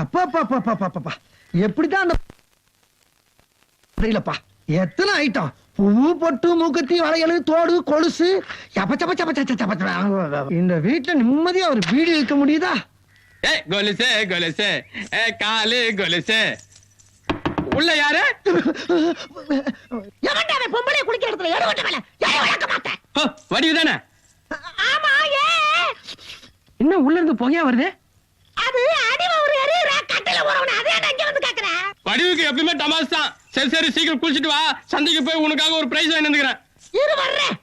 அப்பா எப்படிதான் அந்த தெரியலப்பா. எத்தனை ஐட்டம், பூ பொட்டு மூக்குத்தி வளையல் தோடு கொலுசு. இந்த வீட்டுல நிம்மதியா ஒரு வீடு இருக்க முடியுதா? கொலுசு கொலுசு காலு கொலுசு. உள்ள யாரு? பொம்பளை குளிக்கிற இடத்துல எடுவட்ட மேல வளர்க்க மாட்டேன். வடிவுதானே? ஆமா. என்ன உள்ள இருந்து புகையா வருது? அது அடிவ ஒரு எரியுற கட்டல வரவன. அதே அங்க வந்து கேக்குறேன். வடிவுக்கு எப்பவுமே தமாஸ் தான். சரி சரி சீக்கிரம் குளிச்சிட்டு வா, சந்தைக்கு போய் உனக்காக ஒரு பிரைஸ் வாங்கி வந்துக்கிறேன். இரு வர்றேன்.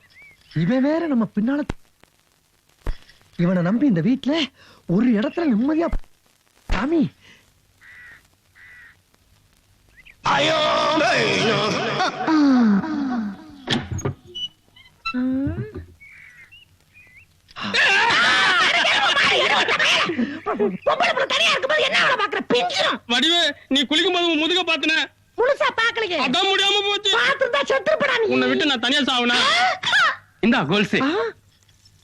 இவன் வேற நம்ம பின்னால. இவனை நம்பி இந்த வீட்டுல ஒரு இடத்துல நிம்மதியா சாமி. ஐயோ வடிவு, நீ குளிக்கும் போது முதுக பாத்துன. முழுசா பாக்கலங்க. அதான் முடியாம போச்சு. பாத்துட்டா செத்துறடா நீ. உன்னை விட்டு நான் தனியா சாவனா? இந்தா கொலுசு.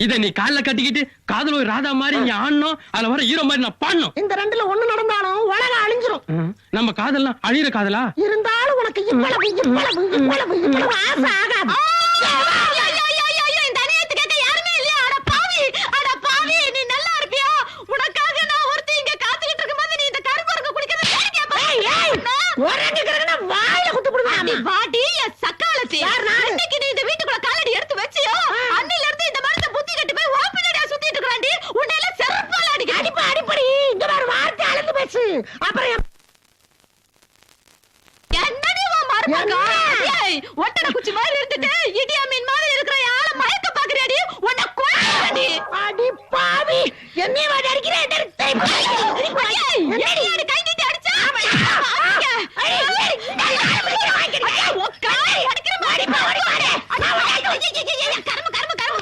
இத நீ கால்ல கட்டிக்கிட்டு காதல ஒரு ராதா மாதிரி நீ ஆடணும். அதுல வர ஹீரோ மாதிரி நான் பாடணும். இந்த ரெண்டுல ஒண்ணு நடந்தாலும் உலகம் அழிஞ்சிரும். நம்ம காதல்லாம் அழியிற காதலா இருந்தாலும் உனக்கு இவ்வளவு ஆசை ஆகாது. இந்த அநியாயத்தை கேட்க யாருமே இல்லையா? அட பாவி நீ நல்லா இருப்பியா? உனக்காக நான் ஒருத்தி இங்க காத்துக்கிட்டு இருக்கும்போது நீ இந்த கருப்பருக்கு குடிக்கிறது வேடிக்கை பாரு. ஒரேங்கறனா வாயில குத்து போடுவேன். நீ வாடி சக்காலத்தி. அன்னைக்கு நீ இந்த வீட்டுக்குள்ள காலடி எடுத்து வெச்சியோ, அன்னையில இருந்து இந்த மரத்தை புத்தி கட்டி போய் ஓபினடா சுத்திட்டு இருக்கறாண்டி. உன்னைல செருப்பால அடிப்படி. இங்க வர வார்த்தை அளந்து பேசு. அப்புறம் என்னடி வா மரபகா? ஏய் ஒட்டட குச்சி மாதிரி இருந்துட்டு இடியா மீன் மாதிரி இருக்கற ஆள மயக்க பாக்குறியாடி? உன்னை கொல்றடி. அடி பாவி, என்னைய வாடி அடிக்கிறே. என்னடி கை நீட்டி அடிச்சா?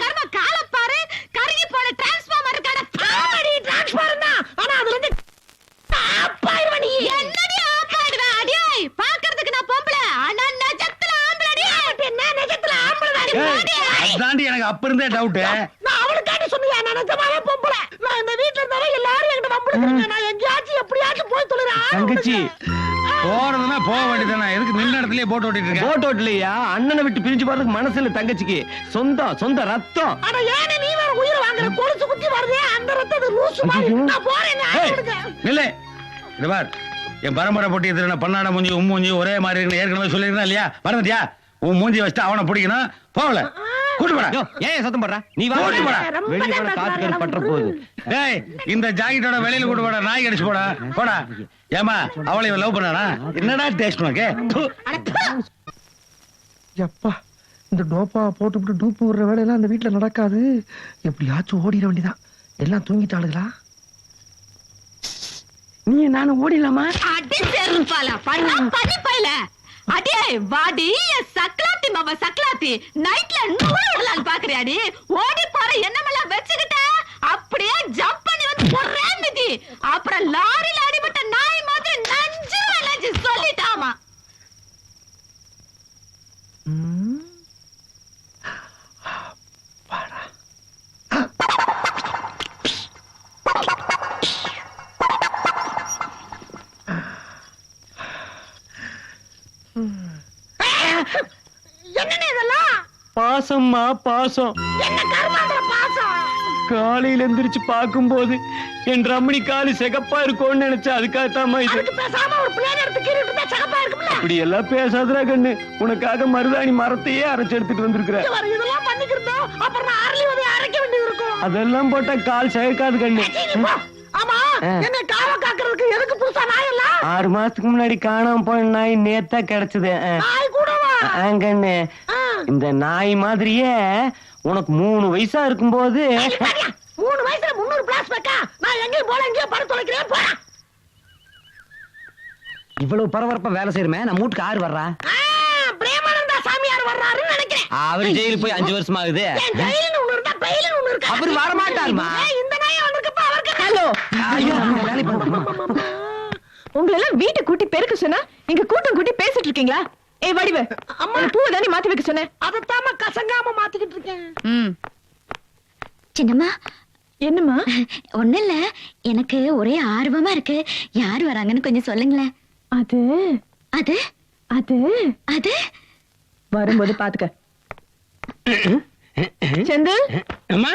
கர்ம கால பாரு. கருகி போன டிரான்ஸ்ஃபார்மர் இருக்கான. பாடி டிரான்ஸ்ஃபார்மர் தான். ஆனா அதுல இருந்து ஆப்பாயிடுவ நீ. என்னடி ஆப்பாயிடுவ? அடியே பாக்குறதுக்கு நான் பொம்பளை, ஆனா நெஜத்துல ஆம்பளடி. என்ன நெஜத்துல ஆம்பளடி? அதாண்டி எனக்கு அப்ப இருந்தே டவுட். நான் அவளுக்காண்டி சொன்னியா? நான் நிஜமாவே பொம்பளை. நான் இந்த வீட்ல இருந்தாவே எல்லாரும் என்கிட்ட வம்பிடுறாங்க. நான் எங்கயாச்சும் எப்படியாச்சும் போய் தொலைறேன். தங்கச்சி போறதுன்னா போக வேண்டியதானே. எதுக்கு நின்ன இடத்துலயே போட்டு ஓட்டிட்டு இருக்க? போட்டோ இல்லையா? அண்ணனை விட்டு பிரிஞ்சு போறதுக்கு மனசுல தங்கச்சிக்கு சொந்த ரத்தம். அட ஏனே நீ வேற உயிர் வாங்குற? கொலுசு குத்தி வருதே அந்த ரத்தத்தை லூசு மாதிரி. நான் போறேன். நில்லே. இது பார், என் பரம்பரை போட்டி எதிர பண்ணாட மூஞ்சி மூஞ்சி ஒரே மாதிரி இருக்கு. ஏற்கனவே சொல்லிருந்தா இல்லையா? மறந்துட்டியா? உன் மூஞ்சி வச்சுட்டு அவனை பிடிக்கணும். போகல கூட்டு போடா. ஏன் சத்தம் போடுற? நீ வா. கூட்டு போடா. வெளிய போன காத்துக்கள் பற்ற போகுது. டேய், இந்த ஜாக்கெட்டோட வெளியில கூட்டு போடா. நாய் கடிச்சு போடா. போடா. ஏமா அவளை இவன் லவ் பண்ணானா? என்னடா டேஸ்ட் உனக்கு? எப்பா, இந்த டோப்பா போட்டுவிட்டு டூப்பு விடுற வேலையெல்லாம் அந்த வீட்டுல நடக்காது. எப்படியாச்சும் ஓடிட வேண்டியதான். எல்லாம் தூங்கிட்டாளுங்களா? நீ நானும் ஓடிடலாமா? அடி செருப்பால பண்ணா பண்ணி பைல. அடே வாடி சக்லாத்தி மாவ சக்லாத்தி. நைட்ல நூறு விடலான்னு பாக்குறியாடி? ஓடி போற என்னமெல்லாம் வச்சுக்கிட்ட அப்படியே ஜம்ப் பண்ணி வந்து ஒரே மிதி. அப்புறம் லாரில அடிபட்ட நாய் மாதிரி நஞ்சு சொல்லிட்டாமா. என்னன்னு இதெல்லாம்? பாசம்மா பாசம். என்ன கர்மாந்திர பாசம்? காலையில எந்திரிச்சு பாக்கும்போது என் ரமணி காலு சிகப்பா இருக்கும்னு நினைச்சா அதுக்காகத்தாமா இது. அதுக்கு பேசாம ஒரு பிளேன் எடுத்து கீறிட்டு இருந்தா சகப்பா இருக்கும்ல. அப்படி எல்லாம் பேசாதடா கண்ணு. உனக்காக மருதாணி மரத்தையே அரைச்சு எடுத்துட்டு வந்திருக்கிறேன். இதெல்லாம் பண்ணிக்கிறோம். அப்புறம் நான் அரளி வந்து அரைக்க வேண்டியது இருக்கும். அதெல்லாம் போட்டா கால் சிகக்காது கண்ணு. ஆமா, என்ன காவ காக்குறதுக்கு எதுக்கு புதுசா நாய் எல்லாம்? 6 மாசத்துக்கு முன்னாடி காணாம போன நாய் நேத்தா கிடைச்சது. நாய் கூடவா? கண்ணு, இந்த நாய் மாதிரியே உனக்கு 3 வயசா இருக்கும்போது 3 வயசுல 300 பிளாஸ் பேக்கா? நான் எங்கேயும் போல எங்கேயும் படுத்து தொலைக்கிறேன். போறேன். இவ்வளவு பரபரப்பா வேலை செய்யறமே, நம்ம வீட்டுக்கு யாரு வர்றா? பிரேமானந்தா சாமியார் வர்றாருன்னு நினைக்கிறேன். அவரு ஜெயிலுக்கு போய் 5 வருஷம் ஆகுது. ஜெயிலுன்னு ஒண்ணு இருந்தா பெயிலுன்னு ஒண்ணு இருக்கு. அவர் வர மாட்டாருமா. இந்த நாய் வந்திருக்கப்ப அவருக்கு ஹலோ. ஐயோ, வேலை பண்ணுமா? உங்களை எல்லாம் வீட்டை கூட்டி பெருக்க சொன்னா இங்க கூட்டம் கூட்டி பேசிட்டு இருக்கீங்களா? ஏய் வடிவு, அம்மா பூவை தானே மாத்தி வைக்க சொன்னேன். அதத்தாம கசங்காம மாத்திக்கிட்டு இருக்கேன். சின்னம்மா, என்னம்மா? ஒண்ணு இல்ல, எனக்கு ஒரே ஆர்வமா இருக்கு. யார் வராங்கன்னு கொஞ்சம் சொல்லுங்களேன். அது அது அது அது வரும்போது பாத்துக்க. செந்தில், அம்மா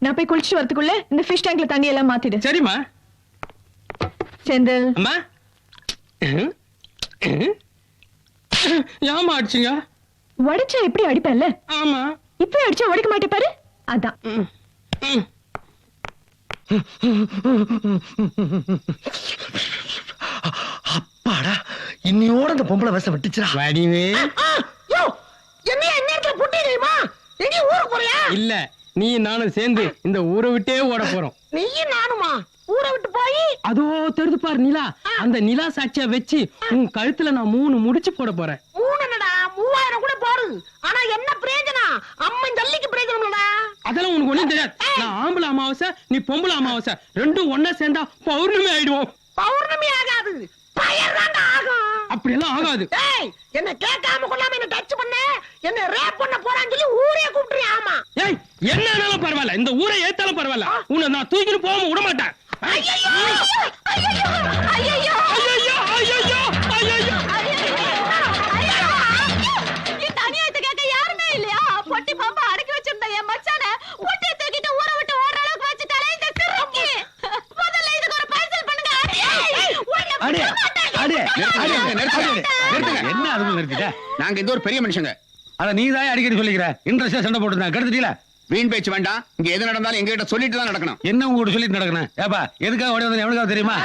நான் போய் குளிச்சுட்டு வரதுக்குள்ள இந்த ஃபிஷ் டேங்க்ல தண்ணி எல்லாம் மாத்திடு. சரிம்மா. செந்தில், அம்மா ஏமா அடிச்சீங்க? வடிச்சா எப்படி அடிப்பேன்ல, ஆமா. இப்ப அடிச்சா உடைக்க மாட்டே பாரு. அதான். அப்பாடா, இன்னையோட அந்த பொம்பளை வேஷம் விட்டுச்சுடா. வடிவே என்னையா நேரத்துல புட்டிடுமா? எங்க ஊருக்கு போறியா? இல்ல, நீ நானும் சேர்ந்து இந்த ஊரை விட்டே ஓட போறோம். நீயும் நானுமா ஊரை விட்டு போய்? அதோ தெரிது பாரு நிலா, அந்த நிலா சாட்சியா வச்சு உன் கழுத்துல நான் 3 முடிச்சு போட போறேன். 3 என்னடா, 3000 கூட போடு. ஆனா என்ன பிரயோஜனம்? அம்மன் ஜல்லிக்கு பிரயோஜனம் இல்லடா. அதெல்லாம் உனக்கு ஒண்ணும் தெரியாது. நான் ஆம்பளை அமாவாசை, நீ பொம்பளை அமாவாசை, ரெண்டும் ஒன்னா சேர்ந்தா பௌர்ணமி ஆயிடுவோம். பௌர்ணமி ஆகாது, பயர்தான்டா ஆகும். அப்படி எல்லாம் ஆகாது. ஏய், என்ன கேட்காம கொள்ளாம என்ன டச் பண்ண, என்ன ரேப் பண்ண போறான்னு சொல்லி ஊரே கூப்பிடுறியா? ஆமா. ஏய், என்னன்னாலும் பரவாயில்ல, இந்த ஊரை ஏத்தாலும் பரவாயில்ல, உன்னை நான் தூக்கிட்டு போகாம விட மாட்டேன். ஐயோ ஐயோ ஐயோ ஐயோ ஐயோ ஐயோ இந்த அநியாயத்தை கேட்க யாருமே இல்லையா? பொட்டி பாம்பா அடக்கி வச்சிருந்த என் மச்சான பொட்டியை தூக்கிட்டு ஊரை விட்டு ஓடுற அளவுக்கு வச்சுட்டாலே இந்த சிறுக்கி. முதல்ல இதுக்கு ஒரு பைசல் பண்ணுங்க. என்ன அதுக்குள்ள நிறுத்திட்ட? நாங்க இந்த ஒரு பெரிய மனுஷங்க. அத நீ தான் அடிக்கடி சொல்லிக்கிற. இன்ட்ரெஸ்டா சண்டை போட்டு கெடுத்துட்டீல. வீண் பேச்சு வேண்டாம். இங்க எது நடந்தாலும் எங்க கிட்ட சொல்லிட்டு தான் நடக்கணும். என்ன உங்ககிட்ட சொல்லிட்டு நடக்கணும்? ஏப்பா எதுக்காக ஓடி வந்து எவனுக்காக தெரியுமா?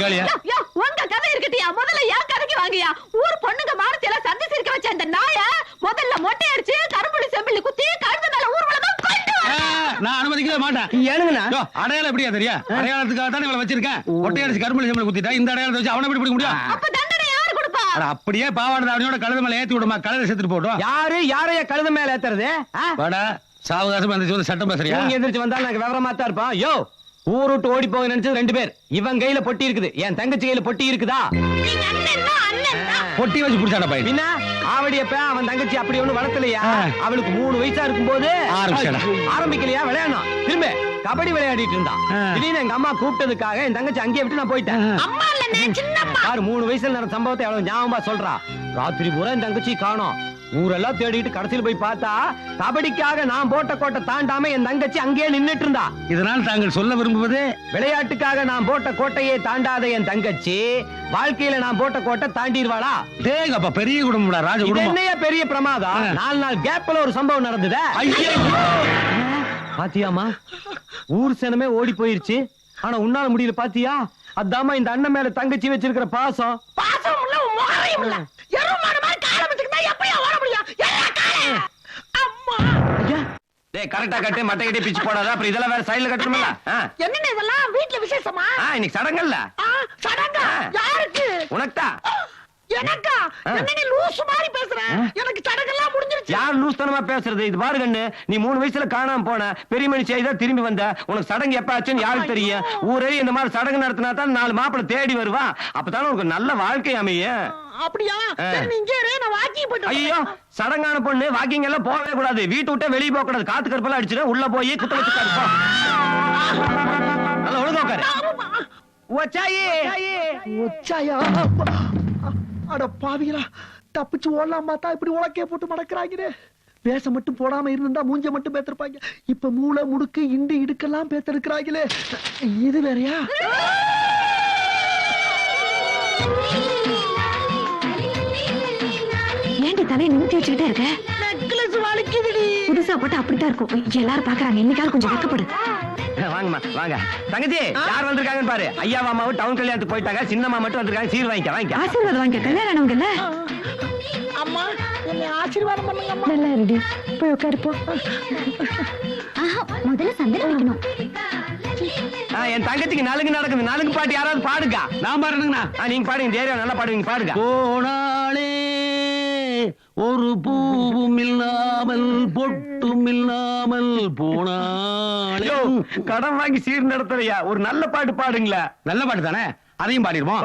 கேளியா? யோ, உங்க கதை இருக்கட்டியா, முதல்ல என் கதைக்கு வாங்கயா. ஊர் பொண்ணுங்க மானத்தையெல்லாம் சந்தி சிரிக்க வச்ச அந்த நாய முதல்ல மொட்டை அடிச்சு கரும்புளி செம்பிளி குத்தி கழுத்து மேல ஊர்வலமா கொண்டு வா. நான் அனுமதிக்கவே மாட்டேன். ஏனுங்கண்ணா? யோ, அடையாளம் எப்படியா தெரியா? அடையாளத்துக்காக தான் இவளை வச்சிருக்கேன். ஒட்டை அடிச்சு கரும்புல செம்பல குத்திட்டா இந்த அடையாளத்தை வச்சு அவனை எப்படி பிடிக்க முடியும்? அப்ப தண்டனை யாரு கொடுப்பா? அட, அப்படியே பாவாடை அவனோட கழுத மேல ஏத்தி விடுமா, கழுத செத்துட்டு போட்டோம். யாரைய கழுத மேல ஏத்துறது? வாடா, சாவகாசம் வந்து சட்டம் பேசுறியா? நீங்க எந்திரிச்சு வந்தா நாங்க விவரமா தான் இருப்போம். யோ, ஊர் விட்டு ஓடி போக நினைச்சது 2 பேர். இவன் கையில பொட்டி இருக்குது, என் தங்கச்சி கையில பொட்டி இருக்குதா? நீங்க அண்ணன் அண்ணன். பொட்டி வச்சு புடிச்சாடா பையன். பின்ன ஆவடியப்ப அவன் தங்கச்சி அப்படி ஒண்ணு வளர்த்தலையா? அவளுக்கு 3 வயசா இருக்கும் போது ஆரம்பிச்சாடா. ஆரம்பிக்கலையா விளையாடணும். திரும்ப கபடி விளையாடிட்டு இருந்தான். திடீர்னு எங்க அம்மா கூப்பிட்டதுக்காக என் தங்கச்சி அங்கேயே விட்டு நான் போயிட்டேன். அம்மா இல்ல சின்னம்மா. பாரு, 3 வயசுல நடந்த சம்பவத்தை எவ்வளவு ஞாபகமா சொல்றா. ராத்திரி பூரா என் தங்கச்சி காணோம். ஊரெல்லாம் தேடிட்டு கடைசியில் போய் பார்த்தா கபடிக்காக நான் போட்ட கோட்டை தாண்டாம என் தங்கச்சி அங்கேயே நின்னுட்டு இருந்தா. இதனால் தாங்கள் சொல்ல விரும்புவது, விளையாட்டுக்காக நான் போட்ட கோட்டையை தாண்டாத என் தங்கச்சி வாழ்க்கையில நான் போட்ட கோட்டை தாண்டிடுவாளா? தேங்கப்பா பெரிய குடும்பம்டா, ராஜ இது குடும்பம். என்னையா பெரிய பிரமாதம்? 4 நாள் கேப்ல ஒரு சம்பவம் நடந்தது. ஐயோ! பாத்தியாமா, ஊர் சனமே ஓடி போயிருச்சு. ஆனா உன்னால முடியல பாத்தியா? அதாம்மா இந்த அண்ணன் மேல தங்கச்சி வச்சிருக்கிற பாசம். பாசம் இல்ல, முகரையும் இல்ல. எருமாடு மாதிரி காலை வச்சுக்கிட்டா எப்படியா ஓட முடியும்? எல்லா காலே. அம்மா. ஐயா, டேய் கரெக்டா கட்டு, மட்டை கட்டி பிச்சு போடாத. அப்புறம் இதெல்லாம் வேற சைடுல கட்டணும்ல. என்னன்னு இதெல்லாம் வீட்ல விசேஷமா? இன்னைக்கு சடங்கல்ல. சடங்கா? யாருக்கு? உனக்குதான். எனக்கா? என்ன நீ லூசு மாதிரி பேசுற? எனக்கு சடங்கெல்லாம் முடிஞ்சிருச்சு. யார் லூஸ்தனமா பேசுறது? இது பாரு கண்ணு, நீ 3 வயசுல காணாம போன, பெரிய மனுஷி தான் திரும்பி வந்த. உனக்கு சடங்கு எப்ப ஆச்சுன்னு யாருக்கு தெரியும்? ஊரே இந்த மாதிரி சடங்கு நடத்தினா தான் 4 மாப்பிள்ளை தேடி வருவா. அப்பதானே உனக்கு நல்ல வாழ்க்கை அமையும். அப்படியா? சரி, நீ இங்கே இரு, நான் வாக்கிங் போயிட்டு ஐயோ, சடங்கான பொண்ணு வாக்கிங் எல்லாம் போகவே கூடாது. வீட்டு விட்டு வெளியே போக கூடாது. காத்து கருப்பெல்லாம் அடிச்சுட்டு உள்ள போய் குத்த வச்சு காட்டுப்பா. நல்லா ஒழுங்கா உட்காரு. ஒச்சாயா? அட பாவிகளா, தப்பிச்சு ஓடலாம் பார்த்தா இப்படி உலக்கைய போட்டு மடக்குறாங்க. வேஷம் மட்டும் போடாம இருந்தா மூஞ்ச மட்டும் பேத்திருப்பாங்க. இப்ப மூளை முடுக்கு இண்டு இடுக்கெல்லாம் பேத்திருக்கிறாங்களே, இது வேறயா? ஏன்டி தலையை நிமித்தி வச்சுக்கிட்டே இருக்க? நெக்லஸ் வலிக்குதுடி. புதுசா போட்டு அப்படித்தான் இருக்கும். எல்லாரும் பாக்குறாங்க, இன்னைக்காவது கொஞ்சம் வெக்கப்படு. வாங்கம்மா வாங்க. தங்கச்சி யார் வந்திருக்காங்கன்னு பாரு. ஐயா மாமாவும் டவுன் கல்யாணத்துக்கு போயிட்டாங்க. சின்னம்மா மட்டும் வந்திருக்காங்க. சீர் வாங்கிக்க வாங்கிக்க. ஆசீர்வாதம் வாங்கிக்க. கல்யாணம் ஆனவங்கல்ல. அம்மா, என்னை ஆசீர்வாதம் பண்ணுங்க அம்மா. நல்லா ரெடி, போய் உட்காரு போ. முதல்ல சந்தனம் வைக்கணும். என் தங்கச்சிக்கு நலுங்கு நடக்குது. நலுங்கு பாட்டு யாராவது பாடுங்க. நான் பாருங்கண்ணா. நீங்க பாடுங்க. தேரியா நல்லா பாடுவீங்க, பாடுங்க. போனாலே ஒரு பூவும் இல்லாமல் பொட்டும் இல்லாமல் போனாலே. கடன் வாங்கி சீர் நடத்துறியா? ஒரு நல்ல பாட்டு பாடுங்களா. நல்ல பாட்டு தானே, அதையும் பாடிடுவோம்.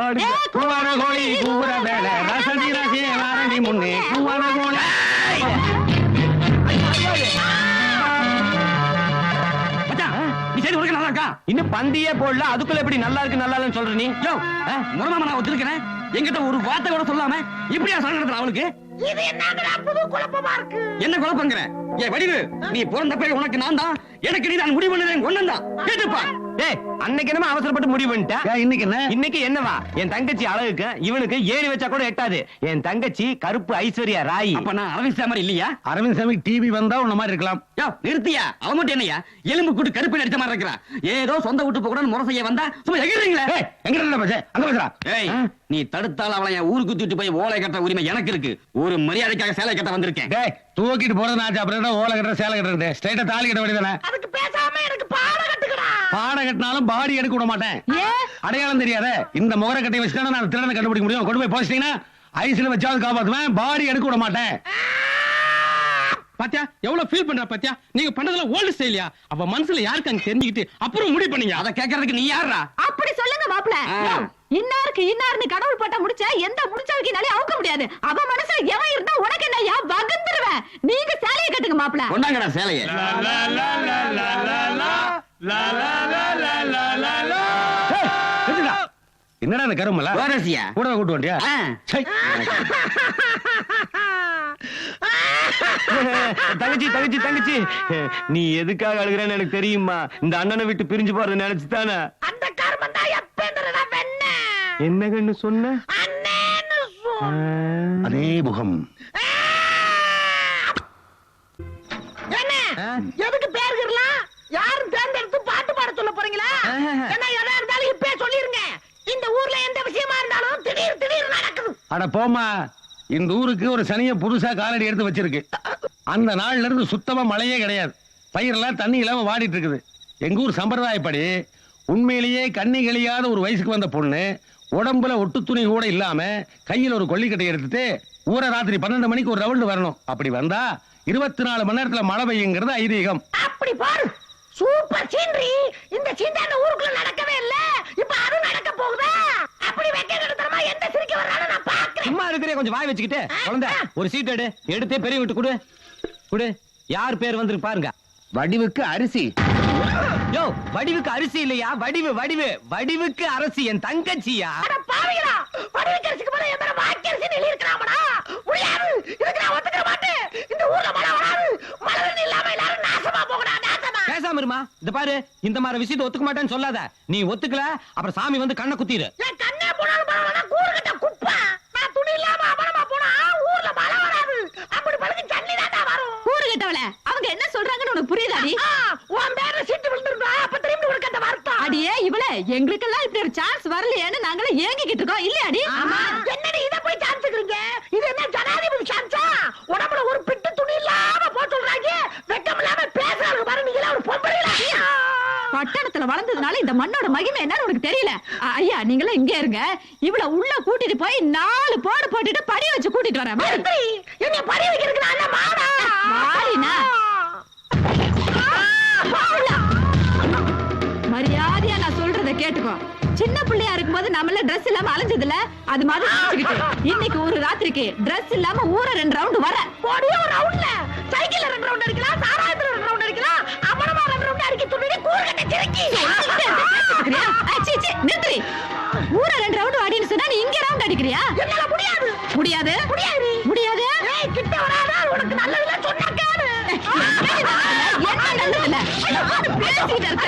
கூவான கோழி கூற வேலை ரசதி ரசிய வாரண்டி முன்னே கூவான கோழி. சரி உனக்கு நல்லா இருக்கா? இன்னும் பந்தியே போடல அதுக்குள்ள எப்படி நல்லா இருக்கு நல்லா இல்லைன்னு சொல்ற நீ? யோ, முறமாம நான் ஒத்துருக்கிறேன். என்கிட்ட ஒரு வார்த்தை கூட சொல்லாம இப்படியா சண்டை நடத்துற அவளுக்கு? இது என்னங்கடா புது குழப்பமா இருக்கு? என்ன குழப்பங்கிற? ஏ வடிவு, நீ பிறந்தப்ப உனக்கு நான் தான், எனக்கு நீ தான் முடிவு பண்ணதே ஒண்ணுதான். கேட்டுப்பா. டேய், அன்னைக்கு என்னமா அவசரப்பட்டு முடிவு பண்ணிட்ட? இன்னைக்கு என்ன? இன்னைக்கு என்னவா? என் தங்கச்சி அழகுக்கு இவனுக்கு ஏறி வச்சா கூட எட்டாது. என் தங்கச்சி கருப்பு ஐஸ்வர்யா ராய். அப்ப நான் அரவிந்த் சாமி இல்லையா? அரவிந்த் சாமி டிவி வந்தா உன்ன மாதிரி இருக்கலாம். யோ, நிறுத்தியா? அவன் மட்டும் என்னையா எலும்பு கூட்டு கருப்பு அடிச்ச மாதிரி இருக்கிறான். ஏதோ சொந்த வீட்டு போக முறை செய்ய வந்தா சும்மா எகிறீங்களே. எங்க பேச அங்க பேசுறா. ஏய், நீ தடுத்தால் அவளை என் ஊருக்கு தூக்கிட்டு போய் ஓலை கட்ட உரிமை எனக்கு இருக்கு. ஒரு மரியாதைக்காக சேலை கட்ட வந்திருக்கேன். டேய், தூக்கிட்டு போறது நான் அப்புறம் ஓலை கட்டுற சேலை கட்டுறது ஸ்ட்ரைட்டா தாலி கட்ட வேண்டியதானே? அதுக்கு பேசாம எனக்கு பாடம் கட்டுக்கடா. பாட கட்டினாலும் பாடி எடுக்க விட மாட்டேன். அடையாளம் தெரியாத இந்த முகர கட்டை வச்சுட்டா நான் திருடனை கண்டுபிடிக்க முடியும். கொண்டு போய் போச்சிட்டீங்கன்னா ஐஸ்ல வச்சாவது காப்பாத்துவேன். பாடி எடுக்க விட மாட்டேன். பாத்தியா எவ்வளவு ஃபீல் பண்ற? பாத்தியா நீங்க பண்றதுல ஓல்டு ஸ்டைலியா? அவ மனசுல யாருக்கு அங்க தெரிஞ்சுக்கிட்டு அப்புறம் முடிவு பண்ணீங்க. அத கேக்குறதுக்கு நீ யாரா? அப்படி சொல்லுங்க மாப்ள. இன்னாருக்கு இன்னார்னு கடவுள் போட்ட முடிச்ச எந்த முடிச்சவக்கினாலே அவுக்க முடியாது. அவ மனசுல எவன் இருந்தா உனக்கு என்னையா வகுந்துருவேன். நீங்க சேலையை கட்டுங்க மாப்ள. கொண்டாங்கடா சேலையை. என்னடா இந்த கருமல வாரசியா கூட கூட்டு வண்டியா? தங்கச்சி தங்கச்சி தங்கச்சி, நீ எதுக்காக அழுகிறேன்னு எனக்கு தெரியுமா? இந்த அண்ணனை விட்டு பிரிஞ்சு போறது நினைச்சுதானே? அந்த கர்மம் தான் எப்பன்றத வெண்ண. என்ன கண்ணு சொன்ன? அண்ணேன்னு அதே முகம். என்ன? எதுக்கு பேருக்கலாம்? யாரும் தேர்ந்தெடுத்து பாட்டு பாட சொல்ல போறீங்களா? என்ன எதா இருந்தாலும் இப்பே சொல்லிருங்க. இந்த ஊர்ல எந்த விஷயமா இருந்தாலும் திடீர் திடீர் நடக்குது. அட போமா, இந்த ஊருக்கு ஒரு சனிய புதுசா காலடி எடுத்து வச்சிருக்கு. அந்த நாள்ல இருந்து சுத்தமா மழையே கிடையாது. பயிரெல்லாம் தண்ணி இல்லாம வாடிட்டு இருக்குது. எங்க ஊர் சம்பிரதாயப்படி உண்மையிலேயே கண்ணி கழியாத ஒரு வயசுக்கு வந்த பொண்ணு உடம்புல ஒட்டு துணி கூட இல்லாம கையில் ஒரு கொல்லிக்கட்டை எடுத்துட்டு ஊரை ராத்திரி 12 மணிக்கு ஒரு ரவுண்டு வரணும். அப்படி வந்தா 24 மணி நேரத்துல மழை பெய்யுங்கிறது ஐதீகம். அப்படி பாரு, சூப்பர் சீனரி. இந்த சீண்டான ஊருக்குள்ள நடக்கவே இல்ல, இப்ப அது நடக்க போகுதா? அப்படி வெக்க நடத்துறமா எந்த சிரிக்க வர்றானு நான் பாக்குறேன். சும்மா இருக்கிறே, கொஞ்சம் வாய் வச்சுக்கிட்டு. குழந்தை, ஒரு சீட் எடு. எடுத்தே பெரிய விட்டு கொடு கொடு. யார் பேர் வந்திருக்கு பாருங்க. வடிவுக்கு அரிசி. யோ, வடிவுக்கு அரிசி இல்லையா? வடிவு வடிவு வடிவுக்கு அரசி. என் தங்கச்சியா? அட பாவிகளா, வடிவக்கரசிக்கு மேல என் மேல வாக்கரசின்னு எழுதி இருக்கறாமடா. முடியாது, இதுக்கு நான் ஒத்துக்க மாட்டேன். இந்த ஊர்ல மழை வராது. மழை இல்லாம எல்லாரும் நாசமா போகடா, நாசமா. பேசாம இருமா. இந்த பாரு, இந்த மாதிரி விஷயத்தை ஒத்துக்க மாட்டேன்னு சொல்லாத. நீ ஒத்துக்கல அப்புறம் சாமி வந்து கண்ணை குத்திரு. என் கண்ணே போனாலும் பரவாயில்ல, கூறுகிட்ட குப்பை. நான் துணி இல்லாம அவனமா போனா ஊர்ல மழை வராது. அப்படி பழுக்கு தண்ணி தான் வரும். கூறு கட்டவள, அவங்க என்ன சொல்றாங்கன்னு உனக்கு புரியுதாடி? உன் பேர்ல சீட்டு விழுந்திருந்தா அப்ப திரும்பி உனக்கு அந்த வார்த்தை. அடியே இவளே, எங்களுக்கெல்லாம் இப்படி ஒரு சான்ஸ் வரலையேன்னு நாங்களே ஏங்கிக்கிட்டு இருக்கோம் இல்லையாடி? என்னடி இத போய் சான்ஸ்க்குறீங்க? இது என்ன ஜனாதிபதி சான்ஸா? உடம்புல ஒரு பிட்டு துணி இல்லாம போட்டு சொல்றாங்க. வெக்கம் இல்லாம பேசுறாங்க பாரு. நீங்க ஒரு பொம்பளையா? பட்டணத்துல வளர்ந்ததுனால இந்த மண்ணோட மகிமை என்னன்னு உனக்கு தெரியல. ஐயா, நீங்களும் இங்கே இருங்க. இவள உள்ள கூட்டிட்டு போய் 4 போடு போட்டுட்டு படி வச்சு கூட்டிட்டு வரேன். என்ன படி வைக்கிறதுக்கு நான் மாடா? மாறினா மரியாதையா நான் சொல்றத கேட்டுக்கோ. சின்ன பிள்ளையா இருக்கும்போது நம்மள Dress இல்லாம அலைஞ்சதுல அது மாதிரி நினைச்சுக்கிட்டு இன்னைக்கு ஒரு ராத்திரிக்கு Dress இல்லாம ஊர 2 ரவுண்ட் வர. போடியோ ரவுண்ட்ல சைக்கிள்ல 2 ரவுண்ட் அடிக்கலாம், சாராயத்துல 2 ரவுண்ட் அடிக்கலாம், அமனமா 2 ரவுண்ட் அடிக்க துணிடி கூர்கட்ட சிரக்கி. நிறுத்தி. ஊர 2 ரவுண்ட் அடின்னு சொன்னா நீ இங்க ரவுண்ட் அடிக்கிறியா? என்னால முடியாது. முடியாது முடியாது. முடியாது. ஏய், கிட்ட வராத. உனக்கு நல்லதுல சொன்னா கேளு. என்ன நல்லதில்ல? பேசிக்கிட்டு இருக்க.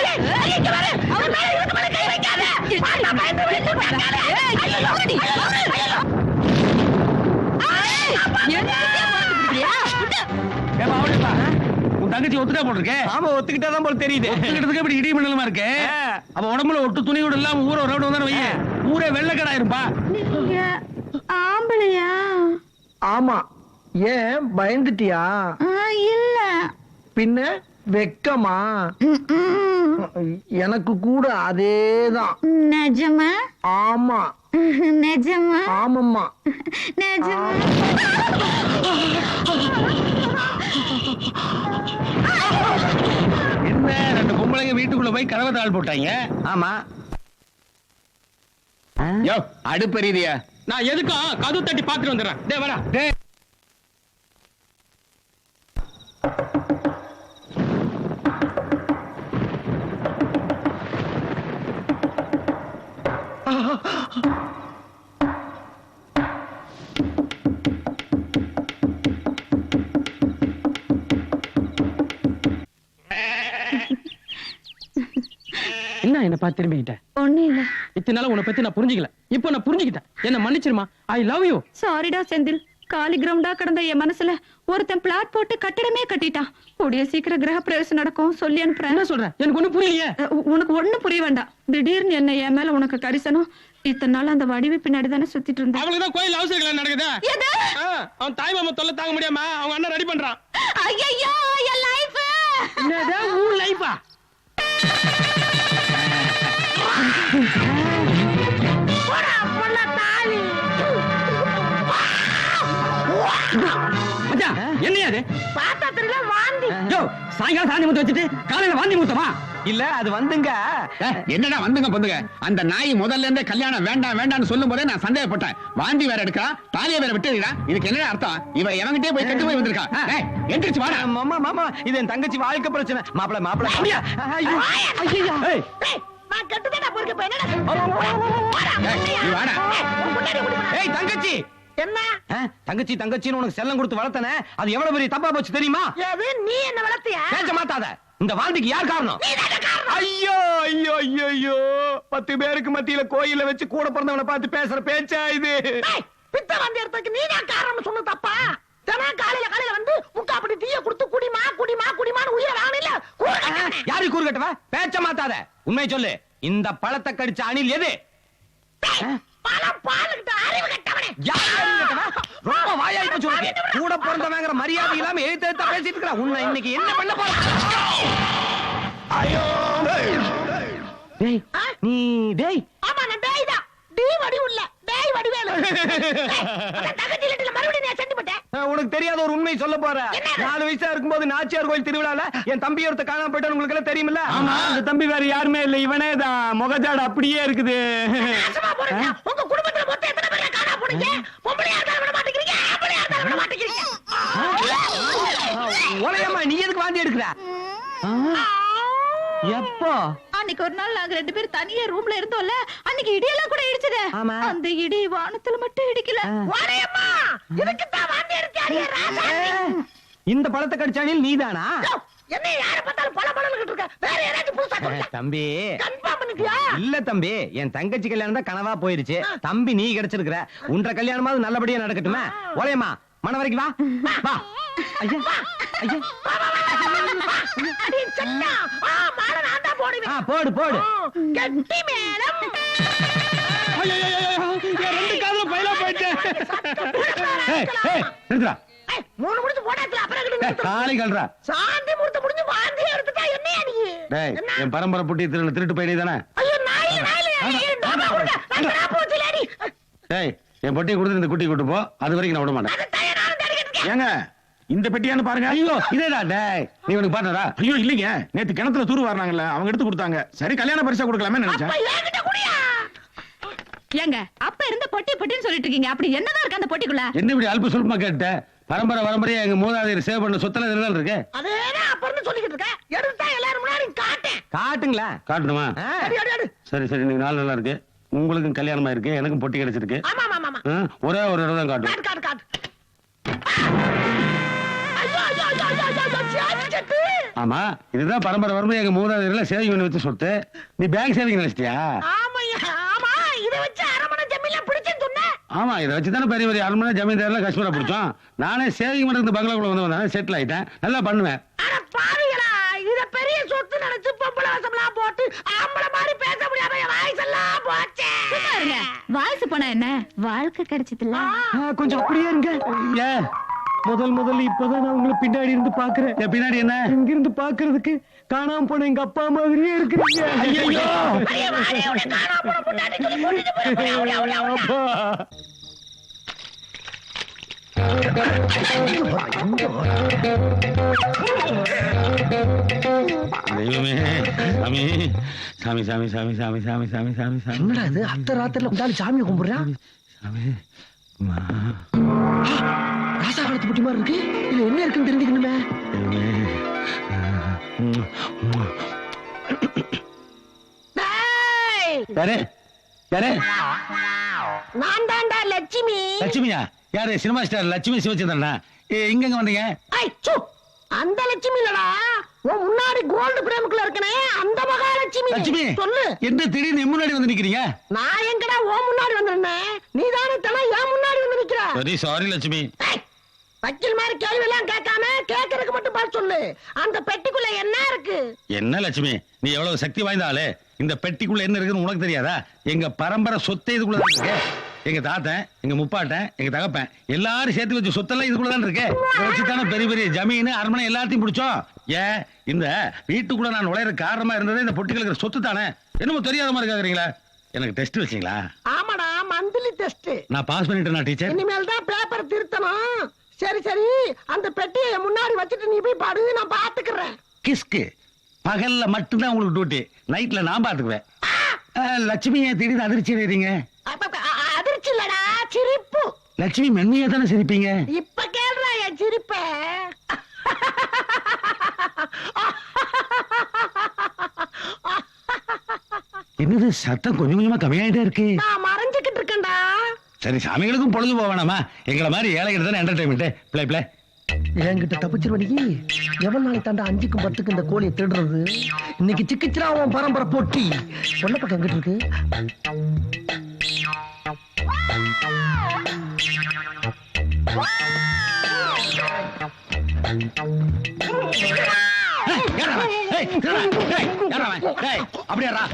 இங்க வர. அவன் மேல இருக்கு மேல கை வைக்காத. பாண்டா பயந்து வெளிய போடாத. ஐயோ ஓடி. உன் தங்கச்சி ஒத்துட்டா போட்டிருக்கே. ஆமா, ஒத்துக்கிட்டாதான் போல தெரியுது. ஒத்துக்கிட்டதுக்கு இப்படி இடி மண்டலமா இருக்கு. அவ உடம்புல ஒட்டு துணி கூட இல்லாம ஊர ரவுண்ட் வந்தானே வைய, ஊரே வெள்ளக்கடாயிருப்பா. நீங்க ஆம்பளையா? ஆமா. ஏன் பயந்துட்டியா? இல்ல. பின்ன வெக்கமா? எனக்கு கூட அதேதான். நிஜமா? ஆமா. நிஜமா? ஆமாம்மா. நிஜமா? என்ன 2 பொம்பளைங்க வீட்டுக்குள்ள போய் கதவை தாள் போட்டாங்க? ஆமா. யோ, அடுப்பெரியுதியா? நான் எதுக்கும் கதவு தட்டி பாத்துட்டு வந்துடுறேன். டேய் வாடா. டேய், என்ன என்ன பார்த்து திரும்பிக்கிட்ட? ஒண்ணு இல்ல. இத்தனை நாள் உன்னை பத்தி நான் புரிஞ்சுக்கல. இப்போ நான் புரிஞ்சுக்கிட்டேன். என்ன மன்னிச்சிருமா. I love you. சாரிடா செந்தில். காலி கிரவுண்டா கிடந்த என் மனசுல ஒருத்தன் பிளாட் போட்டு கட்டிடமே கட்டிட்டான். கூடிய சீக்கிரம் கிரக பிரவேசம் நடக்கும் சொல்லி அனுப்புறேன். என்ன சொல்ற? எனக்கு ஒண்ணும் புரியலையே. உனக்கு ஒண்ணும் புரிய வேண்டாம். திடீர்னு என்ன என் மேல உனக்கு கரிசனம். இத்தனை நாள் அந்த வடிவு பின்னாடி தானே சுத்திட்டு இருந்தேன். அவளுக்குதான் கோயில் அவசர கல்யாணம் நடக்குது. எது? அவன் தாய் மாமா தொல்லை தாங்க முடியாம அவங்க அண்ணன் ரெடி பண்றான். ஐயோ என் லைஃப். என்னடா உன் லைஃபா? என்னையா அது? பாத்திரத்துல வாந்தி. யோ, சாயங்காலம் சாந்தி முத்த வச்சுட்டு காலையில வாந்தி முத்தமா? இல்ல அது வந்துங்க. என்னடா வந்துங்க பொந்துங்க? அந்த நாய் முதல்ல இருந்தே கல்யாணம் வேண்டாம் வேண்டாம்னு சொல்லும் போதே நான் சந்தேகப்பட்டேன். வாந்தி வேற எடுக்கிறா, தாலியை வேற விட்டுறா. இதுக்கு என்ன அர்த்தம்? இவ எவங்கிட்டே போய் கெட்டு போய் வந்திருக்கா. எந்திரிச்சு வாடா. மாமா மாமா இது என் தங்கச்சி வாழ்க்கை பிரச்சனை. மாப்பிள மாப்பிள. ஏய், நீ வாடா. ஏய் தங்கச்சி. என்ன? தங்கச்சி தங்கச்சின்னு உனக்கு செல்லம் கொடுத்து வளர்த்தனே, அது எவ்வளவு பெரிய தப்பா போச்சு தெரியுமா? எது? நீ என்ன வளர்த்தியா? பேச மாட்டாத. இந்த வாழ்க்கைக்கு யார் காரணம்? ஐயோ ஐயோ ஐயோ ஐயோ, 10 பேருக்கு மத்தியில கோயில வச்சு கூட பிறந்தவனை பார்த்து பேசுற பேச்சா இது? பித்த வாந்தி எடுத்ததுக்கு நீ தான் காரணம் சொன்ன தப்பா? தினம் காலையில வந்து முக்காப்படி டீயை கொடுத்து குடிமா குடிமா குடிமான்னு உயிரை வாங்கல. யாரு கூறு கட்டவ? பேச்ச மாட்டாத. உண்மை சொல்லு. இந்த பழத்தை கடிச்ச அணில் எது? பழம் பாலுகிட்ட அறிவு கட்டவனே. யார் அறிவு கட்டவ? ரொம்ப வாயாய் போச்சு உனக்கு. கூட பிறந்தவங்கிற மரியாதை இல்லாம எழுத்து எழுத்தா பேசிட்டு இருக்கற. உன்னை இன்னைக்கு என்ன பண்ண போற? ஐயோ டேய் நீ டேய். ஆமா நான் டேய் தான். டீ வடிவு இல்ல, டேய் வடிவேலு. தங்கச்சி லெட்டர்ல மறுபடியும் நான் செஞ்சு போட்டேன். உனக்கு தெரியாத ஒரு உண்மை சொல்ல போற. 4 வயசா இருக்கும்போது நாச்சியார் கோயில் திருவிழால என் தம்பி ஒருத்த காணாம போயிட்டு உங்களுக்கு எல்லாம் தெரியுமில்ல? அந்த தம்பி வேற யாருமே இல்ல, இவனே தான். முகஜாடு அப்படியே இருக்குது. நாசமா போறீங்க. உங்க குடும்பத்துல மொத்தம் எத்தனை பேர் காணாம போனீங்க? பொம்பளையா இருந்தாலும் விட மாட்டேங்கிறீங்க, ஆம்பளையா இருந்தாலும் விட மாட்டேங்கிறீங்க. ஒலையம்மா நீ எதுக்கு வாந்தி எடுக்கிற? எப்போ? அன்னைக்கு ஒரு நாள் நாங்க 2 பேரும் தனியா ரூம்ல இருந்தோம்ல, அன்னைக்கு இடியெல்லாம் கூட இடிச்சதே. ஆமா. அந்த இடி வானத்துல மட்டும் இடிக்கல. ஒரேம்மா இதுக்கு தான் வாந்தி எடுத்தாரியே ராசா. இந்த பழத்தை கடிச்ச அணில் நீதானா? என்ன யார பார்த்தாலும் பல பலன்னு இருக்க. வேற யாராச்சும் புதுசா சொல்லுங்க. தம்பி கன்ஃபார்ம் பண்ணிட்டியா? இல்ல தம்பி, என் தங்கச்சி கல்யாணம் தான் கனவா போயிருச்சு. தம்பி நீ கிடைச்சிருக்கிற. உன்ற கல்யாணமாவது நல்லபடியா நடக்கட்டுமே. ஒலையம்மா மன வரைக்கும் வா வா. ஐயா ஐயா அடி சட்டா. மால நான் தான் போடுவேன். போடு போடு. கட்டி மேளம். ஐயோ ரெண்டு காதுல பைலா போயிட்டேன். ஏய், ஏய், நிறுத்துடா. 3 முடிச்சு போடாத்துல அப்புறம் கிட்ட காலி கல்றா. சாந்தி முறுத்து முடிஞ்சு வாந்தி எடுத்துட்டா என்னையா நீ? டேய், என் பரம்பரை புட்டி திருட்டு பையனே தானே? ஐயோ நாய் டோபா கொடுங்க. நான் கிராப் வச்சிலேடி. டேய், என் பொட்டியை கொடுத்து இந்த குட்டி கூட்டு போ. அது வரைக்கும் நான் விட மாட்டேன். அது தயாரான தடிக்கிட்டு. ஏங்க இந்த பெட்டியான்னு பாருங்க. ஐயோ இதேடா. டேய், நீ உனக்கு பாருடா. ஐயோ இல்லைங்க, நேத்து கிணத்துல தூர் வர்றாங்கல்ல, அவங்க எடுத்து கொடுத்தாங்க. சரி கல்யாண பரிசா கொடுக்கலாமே நினைச்சேன். அப்ப ஏங்கிட்ட குடியா? ஏங்க அப்ப இருந்த பொட்டி பொட்டின்னு சொல்லிட்டு இருக்கீங்க. அப்படி என்னதான் இருக்கு அந்த பொட்டிக்குள்ள? என்ன இப்படி அல்ப சொல்லுமா கேட்ட? பரம்பரையா எங்க மூதாதையர் சேவ் பண்ண சொத்துல இதுதான் இருக்கு. அதேதான் அப்ப இருந்து சொல்லிக்கிட்டு இருக்க. எடுத்தா எல்லாரும் முன்னாடி காட்டேன். காட்டுங்களா? காட்டணுமா? அடி அடி அடி. சரி நீங்க நாள் நல்லா இருக்கு. உங்களுக்கும் கல்யாணமா இருக்கு, எனக்கும் பொட்டி கிடைச்சிருக்கு. ஆமா ஆமா ஆமா. ஒரே ஒரு இடம் தான் காட்டும். காட்டு காட்டு காட்டு. ஐயோ ஐயோ ஐயோ ஐயோ சாச்சிட்டு. ஆமா, இதுதான் பரம்பரை எங்க மூதாதையர்ல சேவிங் பண்ணி வச்சு சொத்து. நீ பேங்க் சேவிங் நினைச்சிட்டியா? ஆமாய்யா ஆமா. இத வச்சு அரமண ஜமீன்ல பிடிச்சேன்னு சொன்னேன். ஆமா, இதை வச்சு தானே பெரிய அரண்மனை ஜமீன்தார்ல காஷ்மீரா பிடிச்சோம். நானே சேவிங் பண்றது பங்களாக்குள்ள வந்தேன், செட்டில் ஆயிட்டேன். நல்லா பண்ணுவேன். அட பாவிகளா, இத பெரிய சொத்து நினைச்சு பொம்பளை வசம்லாம் போட்டு ஆம்பளை மாதிரி பேச முடியாம என் வாய்ஸ் எல்லாம் போச்சே. வாய்ஸ் போனா என்ன, வாழ்க்கை கிடைச்சதுல. கொஞ்சம் அப்படியே இருங்க. ஏன் முதல்ல இப்பதான் நான் உங்களை பின்னாடி இருந்து பாக்குறேன். என் பின்னாடி என்ன? இங்க இருந்து பாக்குறதுக்கு காணாம போன எங்க அப்பா மாதிரியே இருக்கிறீங்க. ஐயோ அடே வாடே உன்னை காணாம போன பொண்டாட்டி சொல்லி போட்டுட்டு போறேன். தெய்வமே, சாமி சாமி சாமி சாமி சாமி சாமி சாமி சாமி. என்னடா இது அத்த ராத்திரில உண்டாலும் சாமியை கும்பிடுறான்? சாமி ராசா காலத்து புட்டி மாதிரி இருக்கு. இதுல என்ன இருக்குன்னு தெரிஞ்சுக்கணுமே. டேய் யாரு? யாரு? நான் தான்டா லட்சுமி. லட்சுமியா? யாரு? சினிமா ஸ்டார் லட்சுமி சிவச்சந்திரனா? இங்க வந்தீங்க? அந்த லட்சுமி இல்லடா, உன் முன்னாடி கோல்டு பிரேமுக்குள்ள இருக்கனே அந்த மகாலட்சுமி. லட்சுமி சொல்லு. என்ன திடீர்னு என் முன்னாடி வந்து நிக்கிறீங்க? நான் எங்கடா உன் முன்னாடி வந்திருந்தேன், நீ தானே தல என் முன்னாடி வந்து நிக்கிற. சரி சாரி லட்சுமி. வக்கீல் மாதிரி கேள்வி எல்லாம் கேட்காம கேட்கறதுக்கு மட்டும் பதில் சொல்லு. அந்த பெட்டிக்குள்ள என்ன இருக்கு? என்ன லட்சுமி, நீ எவ்வளவு சக்தி வாய்ந்த ஆளு. இந்த பெட்டிக்குள்ள என்ன இருக்குன்னு உனக்கு தெரியாதா? எங்க பரம்பரை சொத்தை இதுக்குள்ளதான் இருக்கு. எங்க தாத்தன், எங்க முப்பாட்டன், எங்க தகப்பன் எல்லாரும் சேர்த்து வச்ச சொத்தெல்லாம் இதுக்குள்ளதான் இருக்கு. இதை வச்சுதானே பெரிய பெரிய ஜமீன் அரண்மனை எல்லாத்தையும் பிடிச்சோம். ஏன் இந்த வீட்டுக்குள்ள நான் நுழையிற காரணமா இருந்தது இந்த பொட்டிகள் இருக்கிற சொத்து தானே. என்னமோ தெரியாத மாதிரி கேக்குறீங்களா? எனக்கு டெஸ்ட் வச்சீங்களா? ஆமாடா, மந்த்லி டெஸ்ட். நான் பாஸ் பண்ணிட்டேனா டீச்சர்? இனிமேல் தான் பேப்பர் திருத்தணும். சரி சரி, அந்த பெட்டியை முன்னாடி வச்சுட்டு நீ போய் பாடு, நான் பாத்துக்கிறேன். கிஸ்கு பகல்ல மட்டும்தான் உங்களுக்கு டியூட்டி, நைட்ல நான் பாத்துக்குவேன். லட்சுமியை திடீர்னு அதிர்ச்சி அடைறீங்க. அதிர்ச்சி இல்லடா, சிரிப்பு. லட்சுமி மென்மையா தானே சிரிப்பீங்க. இப்ப கேள்றா என் சிரிப்ப. என்னது சத்தம் கொஞ்சம் கொஞ்சமா கம்மியாயிட்டே இருக்கு? நான் மறைஞ்சுக்கிட்டு இருக்கேன்டா. சரி, சாமிகளுக்கும் பொழுது போவேணாமா? எங்களை மாதிரி ஏழைகிட்ட தானே என்டர்டைன்மெண்ட். Play play. என்கிட்ட தப்பிச்சிருவடி. எவ்வளவு நாளை தாண்டா 5க்கும் 10க்கும் இந்த கோழியை திருடுறது? இன்னைக்கு சிக்கிச்சிரா உன் பரம்பரை போட்டி. கொல்ல பக்கம் எங்கிட்டு இருக்கு?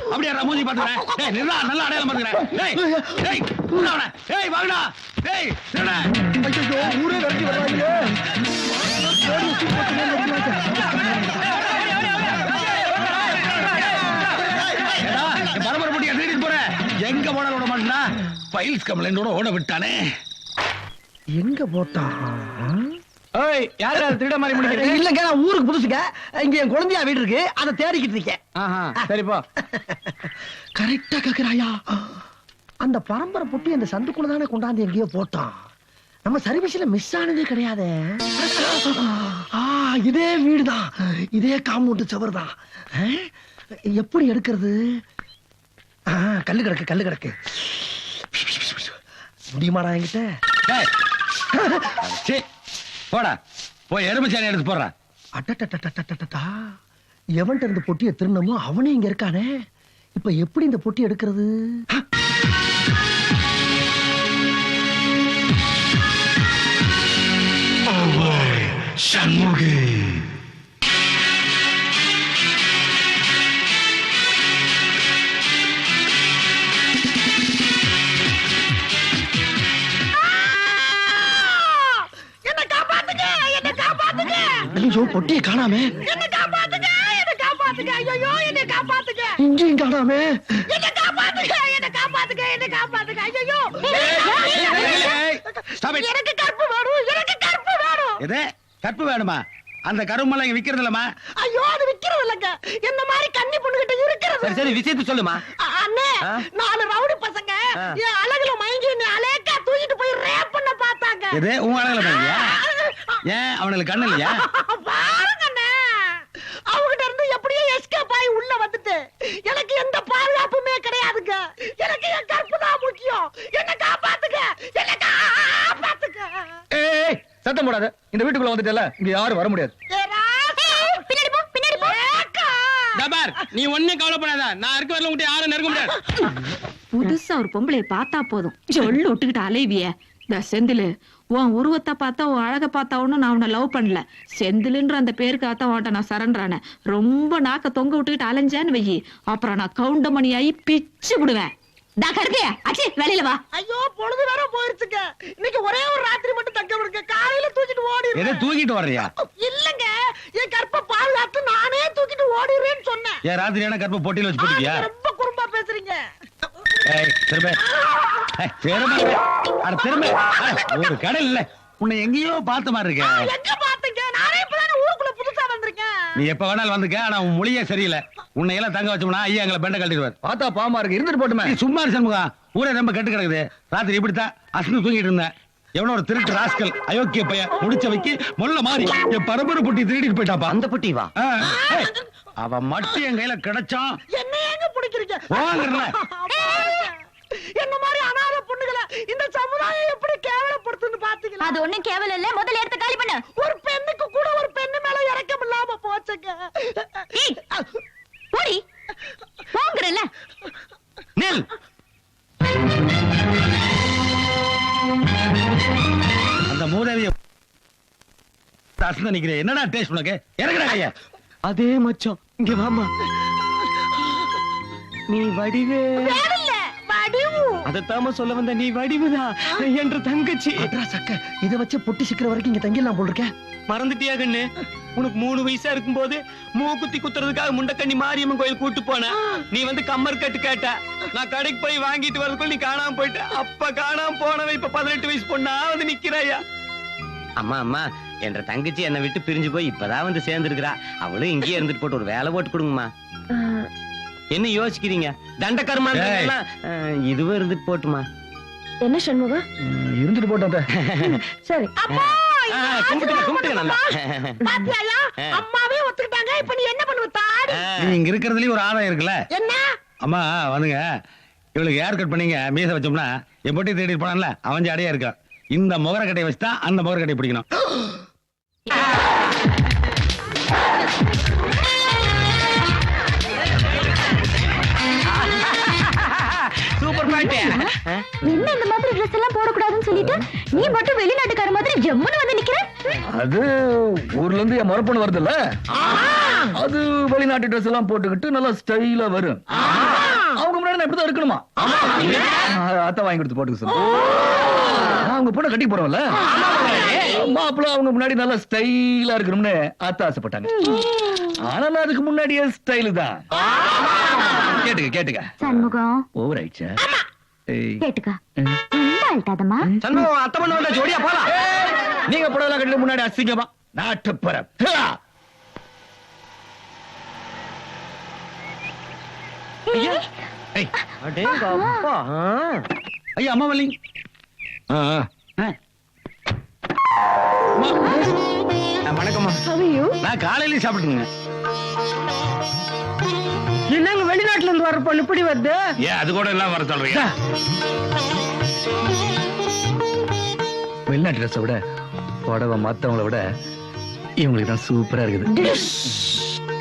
அப்படியா மூஞ்சி பாத்துக்கிறேன். நல்லா அடையாளம் பாத்துக்கிறேன். ஊரே விரட்டி வர்றாங்க. பரம்பரை போட்டியா தேடிட்டு போற? எங்க போனாலும் விட மாட்டா. பைல்ஸ் கம்ப்ளைண்டோட ஓட விட்டானே. எங்க போட்டான்? ஏய், யாரு திருட மாதிரி முடிக்கிறது? இல்லங்க, நான் ஊருக்கு புதுசுங்க. இங்க என் குழந்தையா வீடு இருக்கு, அதை தேடிக்கிட்டு இருக்கேன். சரிப்பா. கரெக்டா கேக்குறாயா? அந்த பரம்பரை புட்டி அந்த சந்துக்குள்ள தானே கொண்டாந்து எங்கேயோ போட்டான். நம்ம சர்வீஸ்ல மிஸ் ஆனதே கிடையாது. இதே வீடுதான், இதே காம்பவுண்ட் சுவர் தான். எப்படி எடுக்கிறது? கல்லு கிடக்கு, கல்லு கிடக்கு. முடியுமாடா என்கிட்ட? போடா, போய் எருமைச்சாணி எடுத்து போடுற. அட்டா, எவன்கிட்ட இருந்து பொட்டியை திருநமோ அவனே இங்க இருக்கானே. இப்ப எப்படி இந்த பொட்டி எடுக்கிறது? சண்முகி. ஐயோ, பொட்டியை காணாமே. என்ன காப்பாத்துங்க, என்ன காப்பாத்துங்க. ஐயோ, என்ன காப்பாத்துங்க. இங்கேயும் காணாமே. என்ன காப்பாத்துங்க, என்ன காப்பாத்துங்க, என்ன காப்பாத்துங்க. ஐயோ, எனக்கு கற்பு வேணும், எனக்கு கற்பு வேணும். எது கற்பு வேணுமா? அந்த கரும்பெல்லாம் இங்க விக்கிறது இல்லமா? ஐயோ, அது விக்கிறது இல்லங்க, என்ன மாதிரி கன்னி பொண்ணுகிட்ட இருக்கிறது. சரி சரி, விஷயத்தை சொல்லுமா. அண்ணே, 4 ரவுடி பசங்க என் அழகுல மயங்கி என்னை அலேக்கா தூக்கிட்டு போய் ரேப் பண்ண பார்த்தாங்க. எது உங்க அழகுல மயங்கியா? ஏன் அவனுக்கு கண்ணு இல்லையா? பாருங்க அண்ணே, அவங்கிட்ட இருந்து எப்படியோ எஸ்கேப் ஆகி உள்ள வந்துட்டு எனக்கு எந்த பாதுகாப்புமே கிடையாதுங்க. எனக்கு என் கற்பு தான் முக்கியம். என்ன காப்பாத்துங்க, என்ன காப்பாத்துங்க. ஏய், சத்தம் போடாத. இந்த வீட்டுக்குள்ள வந்துட்டல, இங்க யாரும் வர முடியாது. பின்னாடி போ, பின்னாடி போ. ஜபார், நீ ஒண்ணே கவலைப்படாத. நான் இருக்க வரல உன்கிட்ட யாரும் நெருங்க முடியாது. புதுசா ஒரு பொம்பளைய பார்த்தா போதும் சொல்லு விட்டுக்கிட்டு அலைவிய. இந்த செந்திலு, உன் உருவத்தை பார்த்தா உன் அழக பார்த்தா ஒன்னும் நான் உன்னை லவ் பண்ணல. செந்திலுன்ற அந்த பேருக்கு ஆத்தா உன்ட்ட நான் சரண்டான. ரொம்ப நாக்க தொங்க விட்டுக்கிட்டு அலைஞ்சான்னு வையி, அப்புறம் நான் கவுண்டமணி ஆகி பிச்சு விடுவேன். வெளியில வா. ஐயோ, பொழுது வேற போயிருச்சுங்க. இன்னைக்கு ஒரே ஒரு ராத்திரி மட்டும் தங்க விடுங்க, காலையில தூக்கிட்டு ஓடிடுறேன். எதை தூக்கிட்டு வர்றியா? இல்லங்க, என் கற்ப பாதுகாத்து நானே தூக்கிட்டு ஓடிடுறேன்னு சொன்னேன். ஏன் ராத்திரியான கற்ப போட்டியில வச்சு போட்டுக்கியா? ரொம்ப குறும்பா பேசுறீங்க. ஒரு கடல் இல்ல, உன்னை எங்கேயோ பார்த்த மாதிரி இருக்க. எங்க பாத்தீங்க? நானே இப்பதானே ஊருக்குள்ள புதுசா வந்திருக்கேன். நீ எப்ப வேணாலும் வந்துக்க, ஆனா உன் மொழியே சரியில்லை. உன்னை எல்லாம் தங்க வச்சோம்னா ஐயா எங்களை பெண்ட கட்டிடுவார். பார்த்தா பாவமா இருக்கு, இருந்துட்டு போட்டுமே. நீ சும்மா இரு சண்முகா, ஊரே ரொம்ப கெட்டு கிடக்குது. ராத்திரி இப்படித்தான் அசந்து தூங்கிட்டு இருந்தேன். எவனோ ஒரு திருட்டு ராஸ்கல் அயோக்கிய பையன் முடிச்ச வைக்கி மொல்ல மாறி என் பரம்பரை புட்டி திருடிட்டு போயிட்டாப்பா. அந்த புட்டி வா. அவன் மட்டும் என் கையில கிடைச்சான். என்ன எங்க பிடிக்கிறீங்க? வாங்கறல. இந்த சமுதாயம் எப்படி கேவலப்படுத்துன்னு பாத்தீங்களா? அது ஒண்ணும் கேவலம் இல்ல, முதல்ல எடுத்து காலி பண்ணு. ஒரு பெண்ணுக்கு கூட ஒரு பெண்ணு மேல இறக்கம் இல்லாம போச்சுங்க. ஏய், போடி போங்கறல. நில். அந்த மூதேவிய அசந்த நிக்கிறேன். என்னடா டேஸ்ட் உனக்கு? இறங்குடா கையா. அதே மச்சான் இங்க வாமா. நீ வடிவே தேவையில்ல, வடிவு. அதத்தாம சொல்ல வந்த, நீ வடிவுதா என்ற தங்கச்சி. அட்ரா சக்க, இத வச்சு பொட்டி சிக்கிற வரைக்கும் இங்க தங்கிடலாம் போல் இருக்க. மறந்துட்டியா கண்ணு? உனக்கு 3 வயசா இருக்கும் போது மூக்குத்தி குத்துறதுக்காக முண்டக்கண்ணி மாரியம்மன் கோயில் கூட்டு போன. நீ வந்து கம்மர் கட்டு கேட்ட. நான் கடைக்கு போய் வாங்கிட்டு வரதுக்குள்ள நீ காணாம போயிட்ட. அப்ப காணாம போனவன் இப்ப 18 வயசு பொண்ணா வந்து நிக்கிறாயா? அம்மா அம்மா, என்ற தங்கச்சி என்னை விட்டு பிரிஞ்சு போய் இப்பதான் வந்து சேர்ந்துருக்கிறா. அவளும் இங்கேயே இருந்துட்டு போட்டு ஒரு வேலை போட்டு கொடுங்கம்மா. என்ன யோசிக்கிறீங்க? தண்டக்கர்மா இதுவும் இருந்துட்டு போட்டுமா. என்ன சண்முகம்? இருந்துட்டு போட்டோம். சரி. அப்பா கும்பிட்டுங்க நல்லா. பாத்தியாயா, அம்மாவே ஒத்துக்கிட்டாங்க. இப்ப நீ என்ன பண்ணுவ? தாடி. நீ இங்க இருக்கிறதுலயும் ஒரு ஆதாயம் இருக்குல்ல. என்ன? அம்மா வந்துங்க. இவளுக்கு ஹேர் கட் பண்ணீங்க, மீச வச்சோம்னா என் பொட்டி தேடி போனான்ல அவன் ஜாடியா இருக்கா. இந்த முகர கட்டையை வச்சுதான் அந்த முகர கட்டையை பிடிக்கணும். சூப்பர் பாட்டு. என்ன இந்த மாதிரி ட்ரெஸ் எல்லாம் போடக்கூடாதுன்னு சொல்லிட்டு நீ மட்டும் வெளிநாட்டுக்கார மாதிரி ஜம்முன்னு வந்து நிக்கிற? அது ஊர்ல இருந்து என் மரப்பொண்ணு வருதுல்ல, அது வெளிநாட்டு ட்ரெஸ் எல்லாம் போட்டுக்கிட்டு நல்லா ஸ்டைலா வரும். அவங்க முன்னாடி நான் இப்படிதான் இருக்கணுமா? அத்தை வாங்கி கொடுத்து போட்டுக்க சொல்லு. அவங்க பொண்ணை கட்டி போறோம்ல, மாப்பிள்ள அவங்க முன்னாடி நல்லா ஸ்டைலா இருக்கணும்னு அத்தை ஆசைப்பட்டாங்க. ஆனாலும் அதுக்கு முன்னாடியே ஸ்டைலு தான். கேட்டுக்க சண்முகம், ஓவர் ஆயிடுச்சா? கேட்டுக்க. ரொம்ப அல்டாதமா. சண்முகம் அத்தை பண்ண வந்தா ஜோடியா போலாம். நீங்க புடவை கட்டிட்டு முன்னாடி அசிங்கமா நாட்டுப்புறம். ஐயா அம்மா வலி. வணக்கம்மா. நான் காலையிலேயே சாப்பிட்டுங்க. என்னங்க வெளிநாட்டுல இருந்து வர பொண்ணு இப்படி வருது? ஏன் அது கூட எல்லாம் வர சொல்றீங்க? வெளிநாட்டு ட்ரெஸ்ஸை விட புடவை மத்தவங்களை விட இவங்களுக்கு தான் சூப்பரா இருக்குது.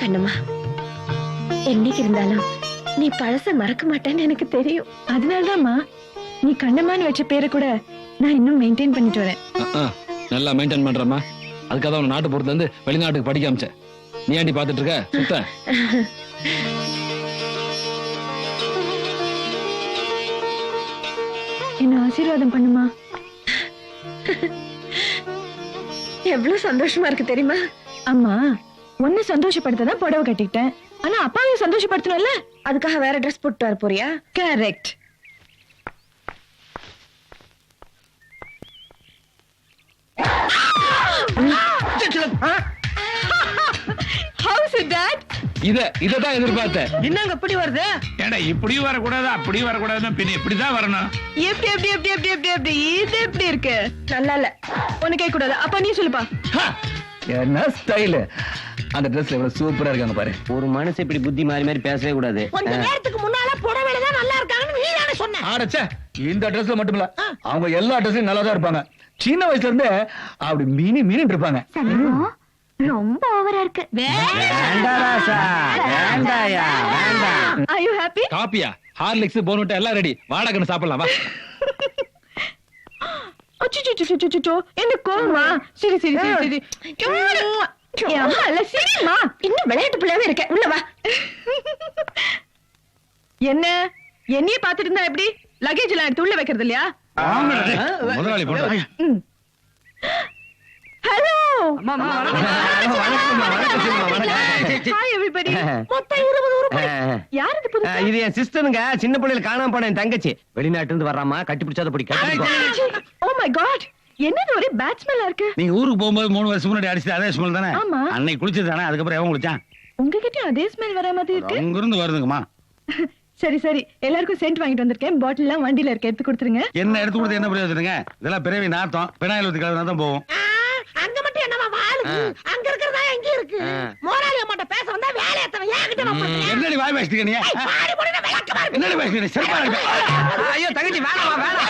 கண்ணம்மா, என்னைக்கு இருந்தாலும் நீ பழச மறக்க மாட்டேன்னு எனக்கு தெரியும். அதனாலதாம்மா நீ கண்ணம்மான்னு வச்ச பேரை கூட நான் இன்னும் மெயின்டைன் பண்ணிட்டு வரேன். நல்லா மெயின்டைன் பண்றமா. அதுக்காக அவன் நாட்டு பொறுத்து வந்து வெளிநாட்டுக்கு படிக்க அமிச்சேன். நீ ஆண்டி பாத்துட்டு இருக்க சுத்த. என்ன ஆசீர்வாதம் பண்ணுமா. எவ்வளவு சந்தோஷமா இருக்கு தெரியுமா? அம்மா, உன்னை சந்தோஷப்படுத்ததான் புடவை கட்டிக்கிட்டேன். ஆனா அப்பாவையும் சந்தோஷப்படுத்தணும்ல, அதுக்காக வேற ட்ரெஸ் போட்டு வர போறியா? கரெக்ட். How's it, Dad? இததான் எதிர்பார்த்தேன். என்னங்க இப்படி வருது? ஏடா இப்படியும் வரக்கூடாது அப்படியும் வரக்கூடாதுன்னா பின்ன இப்படிதான் வரணும். எப்படி எப்படி எப்படி எப்படி எப்படி எப்படி இது எப்படி இருக்கு? நல்லா இல்ல. உனக்கு கேட்க கூடாது. அப்ப நீ சொல்லுப்பா. என்ன ஸ்டைலு! அந்த ட்ரெஸ்ல எவ்வளவு சூப்பரா இருக்காங்க பாரு. ஒரு மனுஷன் இப்படி புத்தி மாறி மாறி பேசவே கூடாது. கொஞ்ச நேரத்துக்கு முன்னால புடவையில தான் நல்லா இருக்காங்கன்னு நீ தானே சொன்ன. ஆடச்சே, இந்த ட்ரெஸ்ல மட்டும் இல்ல, அவங்க எல்லா ட்ரெஸ்லயும் நல்லா தான் இருப்பாங்க. சின்ன வயசுல இருந்தே அப்படி மீனி மீனிட்டு இருப்பாங்க. சண்முகம், ரொம்ப ஓவரா இருக்கு. வேண்டாம் ராசா, வேண்டாயா, வேண்டாம். Are you happy? காப்பியா, ஹார்லிக்ஸ், போன்விட்டா எல்லாம் ரெடி. வாடகைன்னு சாப்பிடலாம் வா. அச்சோ, என்ன கோவமா? சரி சரி சரி சரி. அம்மா இல்ல, சரிம்மா. இன்னும் விளையாட்டு பிள்ளையாவே இருக்க. உள்ள வா. என்ன என்னையே பாத்துட்டு இருந்தா எப்படி? லக்கேஜ் எல்லாம் எடுத்து உள்ள வைக்கிறது இல்லையா? முதலாளி போட்டு ஹலோ. வணக்கம்மா, வணக்கம் சொல்லுமா, வணக்கம். Hi everybody. மொத்தம் 20 உருப்படி. யார் இது புதுசா? இது என் சிஸ்டருங்க. சின்ன பிள்ளைல காணாம போன என் தங்கச்சி. வெளிநாட்டுல இருந்து வர்றாமா, கட்டி பிடிச்சாத பிடி. Oh my god, என்னது ஒரே பேட் ஸ்மெல்லா இருக்கு. நீங்க ஊருக்கு போகும்போது 3 வருஷம் முன்னாடி அடிச்சு அதே ஸ்மெல் தானே? ஆமா. அன்னைக்கு குளிச்சது தானே? அதுக்கப்புறம் எவன் குளிச்சான்? உங்ககிட்ட அதே ஸ்மெல் வர மாதிரி இருக்கு. அங்க இருந்து வருதுங்கம்மா. சரி சரி, எல்லாருக்கும் சென்ட் வாங்கிட்டு வந்திருக்கேன். பாட்டில் எல்லாம் வண்டியில இருக்க, எடுத்து கொடுத்துருங்க. என்ன எடுத்து கொடுத்து என்ன பிரயோஜனங்க? இதெல்லாம் பிறவி நாத்தம். பினாயில் ஊத்தி கலந்தா தான் போகும். அங்க மட்டும் என்னவா வாழுது? அங்க இருக்கிறதா எங்க இருக்கு? மோராலி அம்மாட்ட பேச வந்தா வேலைய தவ ஏங்கிட்ட வந்து. என்னடி வாய் பேசிட்டீங்க நீ? பாடி போடுற விளக்கமா இருக்கு. என்னடி பேசுறீங்க? செருப்பா இருக்கு. ஐயோ தங்கச்சி, வேணாமா, வேணாம்.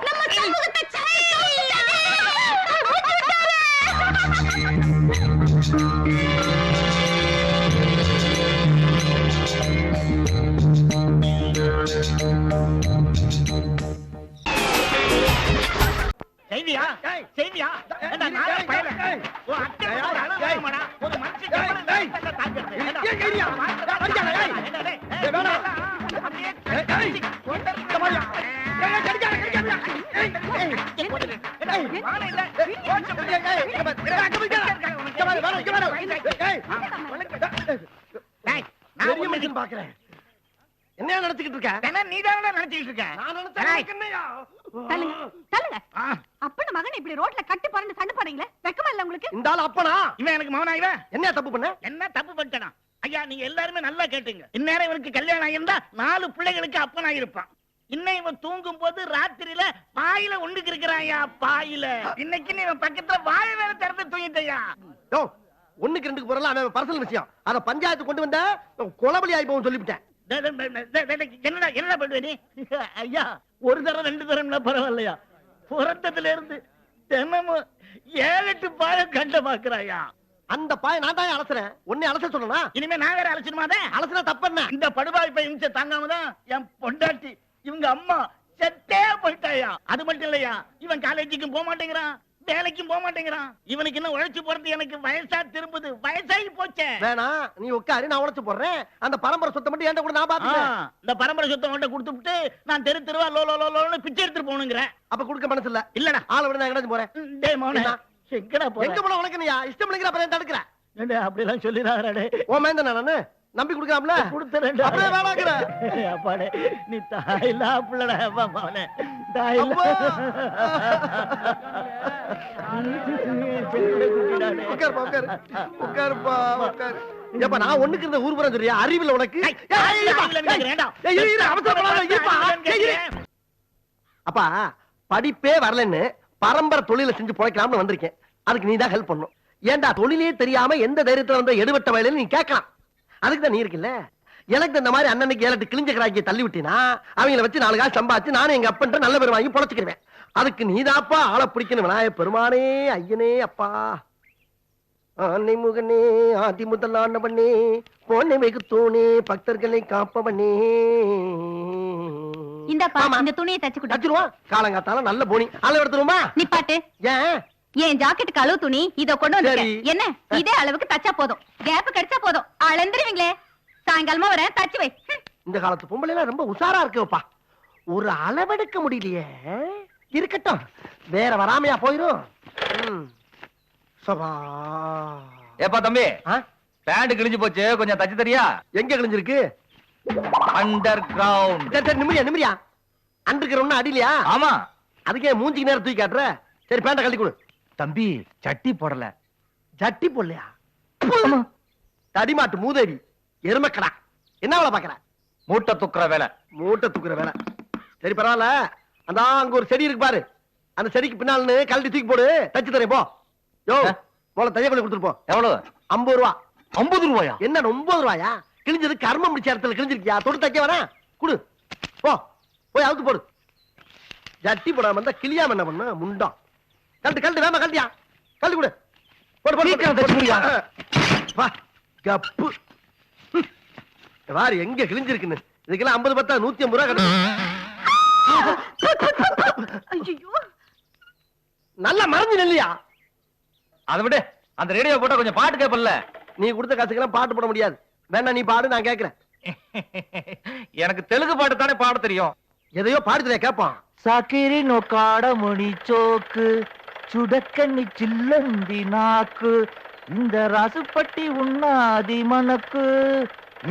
நம்ம சமூகத்தை சாய்க்க செய்வியா பாக்குறேன் என்ன நடத்திக்கிட்டு இருக்க நீதான் நடத்திக்கிட்டு இருக்க அப்பன மகன் இப்படி ரோட்ல கட்டு பறந்து சண்டை போறீங்களே வெக்கமா இல்ல உங்களுக்கு இந்த ஆள் அப்பனா இவன் எனக்கு மகனா இவன் என்ன தப்பு பண்ண என்ன தப்பு பண்ணிட்டானா ஐயா நீங்க எல்லாருமே நல்லா கேட்டுங்க இந்நேரம் இவனுக்கு கல்யாணம் ஆகியிருந்தா 4 பிள்ளைகளுக்கு அப்பனா இருப்பான் இன்னும் இவன் தூங்கும் போது ராத்திரியில பாயில ஒண்ணுக்கு இருக்கிறாயா பாயில இன்னைக்கு நீ இவன் பக்கத்துல வாய வேற திறந்து தூங்கிட்டயா யோ ஒண்ணுக்கு ரெண்டுக்கு போறல அவன் பர்சனல் விஷயம் அத பஞ்சாயத்து கொண்டு வந்த கொலபலி ஆகி போகும் சொல்லிவிட்டேன் என்னடா என்ன பண்ணுவ நீ ஐயா ஒரு தரம் 2 தரம்னா பரவாயில்லையா புறத்தத்துல இருந்து தினமும் 7-8 பாய கண்ட பாக்குறாயா அந்த பாய நான் தான் அலசுறேன் உன்னை அலச சொன்னா இனிமே நான் வேற அழைச்சிடுமாதே அலசுனா தப்பண்ண இந்த படுபாய் பை இம்சை தாங்காமதான் என் பொண்டாட்டி இவங்க அம்மா செத்தே போயிட்டாயா அது மட்டும் இல்லையா இவன் காலேஜுக்கும் போக மாட்டேங்கிறான் வேலைக்கும் போக மாட்டேங்கிறான் இவனுக்கு இன்னும் உழைச்சு போறது எனக்கு வயசா திரும்புது வயசாகி போச்சே வேணா நீ உட்காரு நான் உழைச்சு போடுறேன் அந்த பரம்பரை சொத்தை மட்டும் என்கிட்ட கூட நான் பாத்துக்கிறேன் இந்த பரம்பரை சொத்தை உன்கிட்ட கொடுத்துட்டு நான் தெரு தெருவா லோ லோ லோ லோன்னு பிச்சை எடுத்துட்டு போகணுங்கிறேன் அப்ப கொடுக்க மனசு இல்ல இல்லடா ஆளை விட நான் எங்கடாச்சும் போறேன் டேய் மௌன எங்கடா போற எங்க போல உனக்கு நீ இஷ்டம் இல்லைங்கிற அப்புறம் தடுக்கிறேன் ஏண்டா அப்படி எல்லாம் சொல்லிராதடா ஓ மேந்த நானு நம்பி கொடுக்கலாம்ல கொடுத்துறேன்டா அப்படியே வேணாங்கற அப்பாடே நீ தாயிலா புள்ளடா அப்பா மௌன தாயிலா உட்காருப்பா உட்காருப்பா உட்காரு ஏப்பா நான் ஒண்ணுக்கு இருந்த ஊர் புறம் சொல்றியா அறிவில்ல உனக்கு அப்பா படிப்பே வரலன்னு பரம்பரை தொழில செஞ்சு பொழைக்கலாம்னு வந்திருக்கேன் அதுக்கு நீ தான் ஹெல்ப் பண்ணும் ஏன்டா தொழிலே தெரியாம எந்த தைரியத்துல வந்த எடுபட்ட வயலில் நீ கேட்கலாம் அதுக்கு தான் நீ இருக்குல்ல எனக்கு இந்த மாதிரி அண்ணனுக்கு 7-8 கிழிஞ்ச கிராக்கியை தள்ளி விட்டினா அவங்கள வச்சு 4 காசு சம்பாதிச்சு நானும் எங்க அப்பன்ட்ட நல்ல பேர் வாங்கி பொழைச்சுக்கிறேன் அதுக்கு நீதாப்பா ஆளை பிடிக்கணும் விநாயக பெருமானே ஐயனே அப்பா ஆனை முகனே ஆதி முதலானவனே போனை வெகுத்தோனே பக்தர்களை காப்பவனே இந்தப்பா இந்த துணியை தச்சு கொடு தச்சிருவான் காலங்காத்தால நல்ல போனி அளவு எடுத்துருமா நிப்பாட்டு ஏன் என் ஜாக்கெட்டுக்கு அளவு துணி இத கொண்டு வந்திருக்கேன் சரி. என்ன இதே அளவுக்கு தச்சா போதும் கேப் கிடைச்சா போதும் அளந்துருவீங்களே சாயங்காலமா வரேன் தச்சு வை இந்த காலத்து பொம்பளை எல்லாம் ரொம்ப உஷாரா இருக்குப்பா ஒரு அளவெடுக்க முடியலையே இருக்கட்டும் வேற வராமையா போயிரும் சபா ஏப்பா தம்பி ஆ? பேண்ட் கிழிஞ்சு போச்சு கொஞ்சம் தச்சு தரியா எங்க கிழிஞ்சிருக்கு அண்டர் கிரவுண்ட் சரி சரி நிம்மதியா அன்றுக்கு ஒண்ணு அடிலையா ஆமா அதுக்கே மூஞ்சிக்கு நேரம் தூக்கி காட்டுற சரி பேண்ட கழட்டி கொடு தம்பி சட்டி போடல ஜட்டி போடலையா தடிமாட்டு மூதேவி எருமக்கடா என்ன வேலை பாக்குற மூட்டை தூக்குற வேலை மூட்டை தூக்குற வேலை சரி பரவாயில்ல அந்த அங்க ஒரு செடி இருக்கு பாரு அந்த செடிக்கு பின்னால கழட்டி தூக்கி போடு தச்சு தரேன் போ யோ போல தைய பண்ணி கொடுத்துட்டு போ எவ்வளவு 50 ரூபா 50 ரூபாயா என்ன 9 ரூபாயா கிழிஞ்சது கர்மம் முடிச்ச இடத்துல கிழிஞ்சிருக்கியா தொடு தைக்க வரேன் குடு போ போய் அவுத்து போடு ஜட்டி போடாம இருந்தா கிளியாம என்ன பண்ண முண்டம் கழட்டு கழட்டு வேமா கழட்டியா கழட்டி கொடு போடு போடு சீக்கிரம் தச்சு முடியா? வா கப்பு வாரு எங்க கிழிஞ்சிருக்குன்னு இதுக்கெல்லாம் 50 பத்தா 150 ரூபா ஐயோ நல்லா மறைஞ்சு நெல்லியா அதை விட அந்த ரேடியோ போட்டா கொஞ்சம் பாட்டு கேப்பல்ல நீ கொடுத்த காசுக்கெல்லாம் பாட்டு போட முடியாது வேணா நீ பாடு நான் கேட்கிறேன் எனக்கு தெலுங்கு பாட்டு தானே பாட தெரியும் எதையோ பாடுதலையா கேட்பான் సాకిరి నొకాడముడి చోకు చుడక్కని చిల్లంది నాకు இந்த ராசுப்பட்டி உண்ணாதி மனக்கு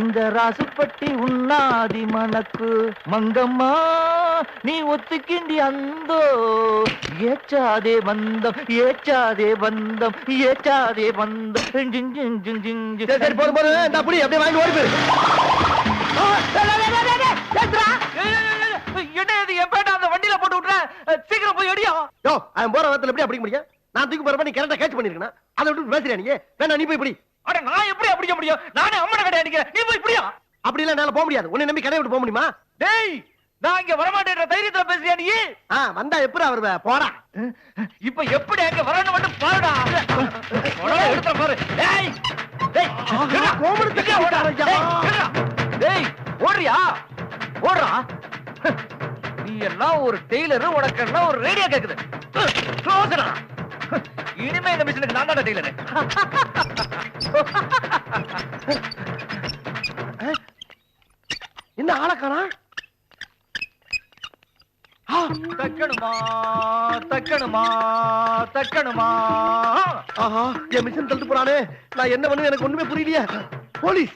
இந்த ராசுப்பட்டி உண்ணாதி மனக்கு மங்கம்மா நீ ஒத்துக்கிண்டி அந்தோ ஏச்சாதே பந்தம் ஏச்சாதே பந்தம் ஏச்சாதே பந்தம் சரி போதும் போதும் இந்த அப்படி அப்படியே வாங்கி ஓடி போயிரு என்ன இது எப்படா அந்த வண்டியில போட்டு விட்டுற சீக்கிரம் போய் அடியா யோ அவன் போற வாரத்துல எப்படி அடிக்க முடியும் நான் தூக்கி போறப்ப நீ கரெக்டா கேட்ச் பண்ணிருக்கணும் அதை விட்டு பேசுறியா நீ வேணா நீ போய் இப்படி அட நான் எப்படி அடிக்க முடியும் நானே அம்மனை கடை அடிக்கிறேன் நீ போய் இப்படியா அப்படி எல்லாம் என்னால போக முடியாது உன்னை நம்பி கடை விட்டு போக முடியுமா டேய் நான் இங்க வரமாட்டேன்ற தைரியத்துல பேசுறியா நீ வந்தா எப்படி வருவ போடா இப்ப எப்படி அங்க வரணும் மட்டும் பாருடா எடுத்து பாரு டேய் டேய் கோமரத்துக்கு டேய் ஓடுறியா ஓடுறா நீ எல்லாம் ஒரு டெய்லர் உனக்கு எல்லாம் ஒரு ரேடியோ கேக்குது க்ளோஸ்டா. இனிமே இந்த மிஷினுக்கு நான் தான் டெய்லர். என்ன ஆளக்கானா? தக்கணுமா தக்கணுமா தக்கணுமா. ஆஹா, என் மிஷின் தள்ளிட்டு போறானே. நான் என்ன பண்ணு எனக்கு ஒண்ணுமே புரியலையே. போலீஸ்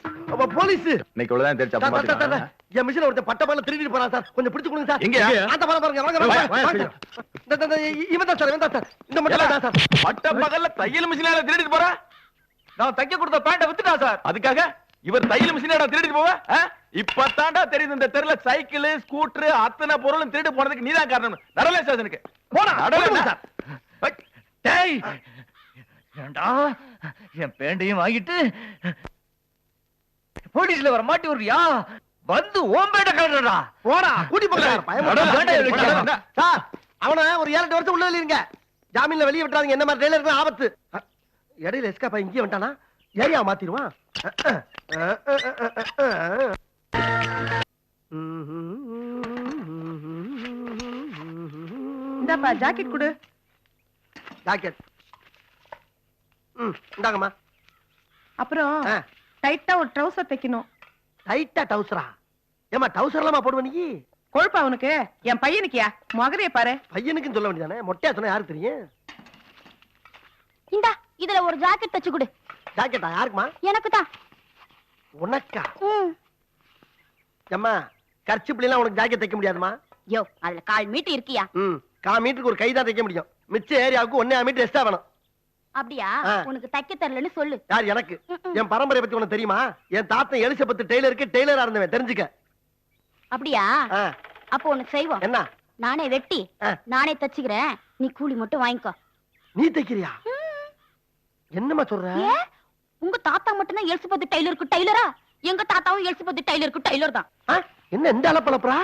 போலீஸ் இன்னைக்கு உள்ளதான் தெரிஞ்சு சார், சார், சார், சார், என் மிஷினை ஒருத்தன் பட்ட பால திருடிட்டு போறான் சார். கொஞ்சம் பிடிச்சு கொடுங்க சார். எங்க? அந்த பால பாருங்க. வாங்க, வாங்க, வாங்க, வாங்க. இவன் தான் சார், இவன் தான் சார். இந்த மட்டும் தான் சார். பட்ட பகல்ல தையல் மிஷினால திருடிட்டு போறா? நான் தைக்க கொடுத்த பேண்ட வித்துட்டா சார். அதுக்காக இவர் தையல் மிஷினால திருடிட்டு போவ? இப்பதான்டா தெரியுது இந்த தெருல சைக்கிள் ஸ்கூட்டர் அத்தனை பொருளும் திருட்டு போனதுக்கு நீதான் காரணம். நடலே ஸ்டேஷனுக்கு போடா, நடலே சார். டேய், ஏண்டா என் பேண்டையும் வாங்கிட்டு போலீஸ்ல வர மாட்டி வர்றியா? வந்து ஓம்பேட்ட கலடா. போடா, கூட்டி போங்க சார். வேண்டாம். சார், அவன ஒரு 7-8 வருஷம் உள்ள வெளியிருங்க. ஜாமீன்ல வெளிய விட்டுறாதீங்க. என்ன மாதிரி டெய்லர் ஆபத்து. இடையில எஸ்கேப் இங்கே வந்துட்டானா ஏரியா மாத்திடுவான். இந்தாப்பா ஜாக்கெட் கொடு. ஜாக்கெட் இந்தாங்கம்மா. அப்புறம் டைட்டா ஒரு ட்ரவுசர் தைக்கணும். டைட்டா டவுசரா? ஏமா டவுசர் எல்லாமா போடுவ நீ? கொழுப்பா உனக்கு? என் பையனுக்கியா? மகரைய பாரு. பையனுக்குன்னு சொல்ல வேண்டியதானே. மொட்டையா சொன்னா யாருக்கு தெரியும்? இந்தா இதுல ஒரு ஜாக்கெட் தச்சு கொடு. ஜாக்கெட்டா யாருக்குமா? எனக்கு தான். உனக்கா? ஏம்மா கர்ச்சிப்ல எல்லாம் உனக்கு ஜாக்கெட் தைக்க முடியாதுமா? யோ அதுல 1/4 மீட்டர் இருக்கியா? 1/4 மீட்டருக்கு ஒரு கை தான் தைக்க முடியும். மிச்ச ஏரியாவுக்கு 1.5 மீட்டர் எக்ஸ்ட்ரா வேணும். அப்படியா? உனக்கு தைக்க தெரியலன்னு சொல்லு. யார்? எனக்கு. என் பரம்பரை பத்தி உனக்கு தெரியுமா? என் தாத்தன் எலிசபெத் டெய்லருக்கு டெய்லரா இருந்தவன், தெரிஞ்சுக்க. அப்படியா? அப்போ உனக்கு செய்வோம். என்ன? நானே வெட்டி நானே தச்சுக்கிறேன். நீ கூலி மட்டும் வாங்கிக்கோ. நீ தைக்கிறியா? என்னம்மா சொல்ற? உங்க தாத்தா மட்டும் தான் எலிசபெத் டெய்லருக்கு டெய்லரா? எங்க தாத்தாவும் எலிசபெத் டெய்லருக்கு டெய்லர் தான். என்ன இந்த அளப்பளப்புறா?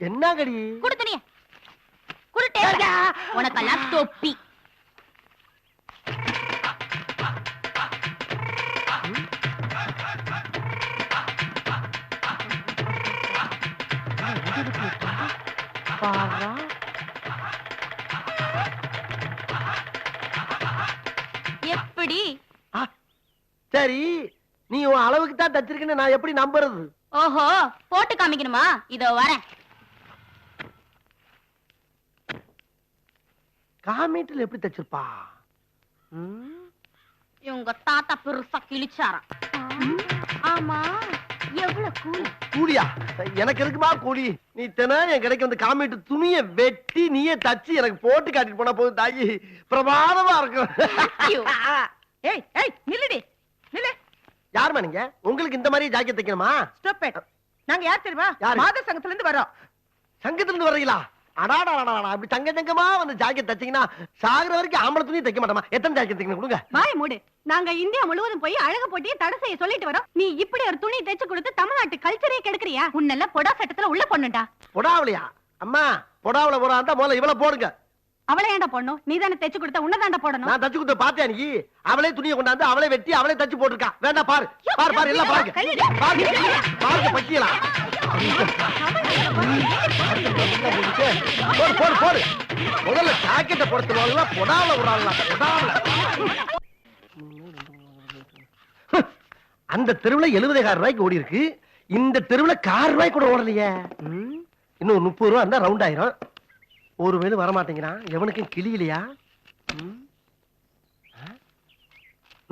என்ன கடி? குடு துணிய. குடுட்டே. உனக்கெல்லாம் தொப்பி. எப்படி? சரி, நீ உன் அளவுக்கு தான் தச்சிருக்கேன்னு நான் எப்படி நம்புறது? ஓஹோ, போட்டு காமிக்கணுமா? இதோ வரேன். காமீட்டர்ல எப்படி தச்சிருப்பா? உங்க தாத்தா பெருசா கிழிச்சாராம். ஆமா, எவ்வளவு கூலி? கூலியா? எனக்கு எதுக்குமா கூலி? நீ தினம் என் கடைக்கு வந்து காமீட்டு துணியை வெட்டி நீயே தச்சு எனக்கு போட்டு காட்டிட்டு போனா போதும் தாயி. பிரமாதமா இருக்கும். ஏய் ஏய் நில்லுடி. நில்லு. யாருமா நீங்க? உங்களுக்கு இந்த மாதிரி ஜாக்கெட் தைக்கணுமா? Stop it. நாங்க யார் தெரியுமா? யாரு? மாத சங்கத்துல இருந்து வரோம். சங்கத்துல இருந்து வர்றீங்களா? அடாடா, அப்படி தங்க தங்கமா வந்து ஜாக்கெட் தச்சீங்கன்னா சாகுற வரைக்கும் ஆம்பளை துணி தைக்க மாட்டோமா? எத்தனை ஜாக்கெட் தைக்கணும் கொடுங்க. வாய மூடு. நாங்க இந்தியா முழுவதும் போய் அழகு போட்டியை தடை செய்ய சொல்லிட்டு வரோம். நீ இப்படி ஒரு துணி தைச்சு கொடுத்து தமிழ்நாட்டு கல்ச்சரே கெடுக்கறியா? உன்னெல்லாம் பொடா சட்டத்துல உள்ள பொண்ணுடா. பொடாவளையா? அம்மா பொடாவளை போறா இருந்தா முதல்ல இவ்வளவு போடுங்க. அவளை ஏன்டா போடணும்? நீ தானே தைச்சு கொடுத்த, உன்னதாண்டா போடணும். நான் தச்சு கொடுத்த பாத்தியா நீ? அவளே துணியை கொண்டாந்து அவளே வெட்டி அவளே தச்சு போட்டுருக்கா. வேண்டாம் பாரு பாரு பாரு எல்லாம் பாருங்க பாருங்க பாருங்க பக்கியலாம். போடு போடு போடு. முதல்ல ஜாக்கெட்டை பொறுத்துவாங்களா பொடாவளை விடுறாங்களா? பொடாவளை. அந்த தெருவுல 70,000 ரூபாய்க்கு ஓடி இருக்கு. இந்த தெருவுல 1,000 ரூபாய்க்கு கூட ஓடலையே. இன்னும் 30 ரூபா இருந்தா ரவுண்ட் ஆயிரும். ஒருவேளை வரமாட்டேங்கிறான். எவனுக்கும் கிளியிலையா?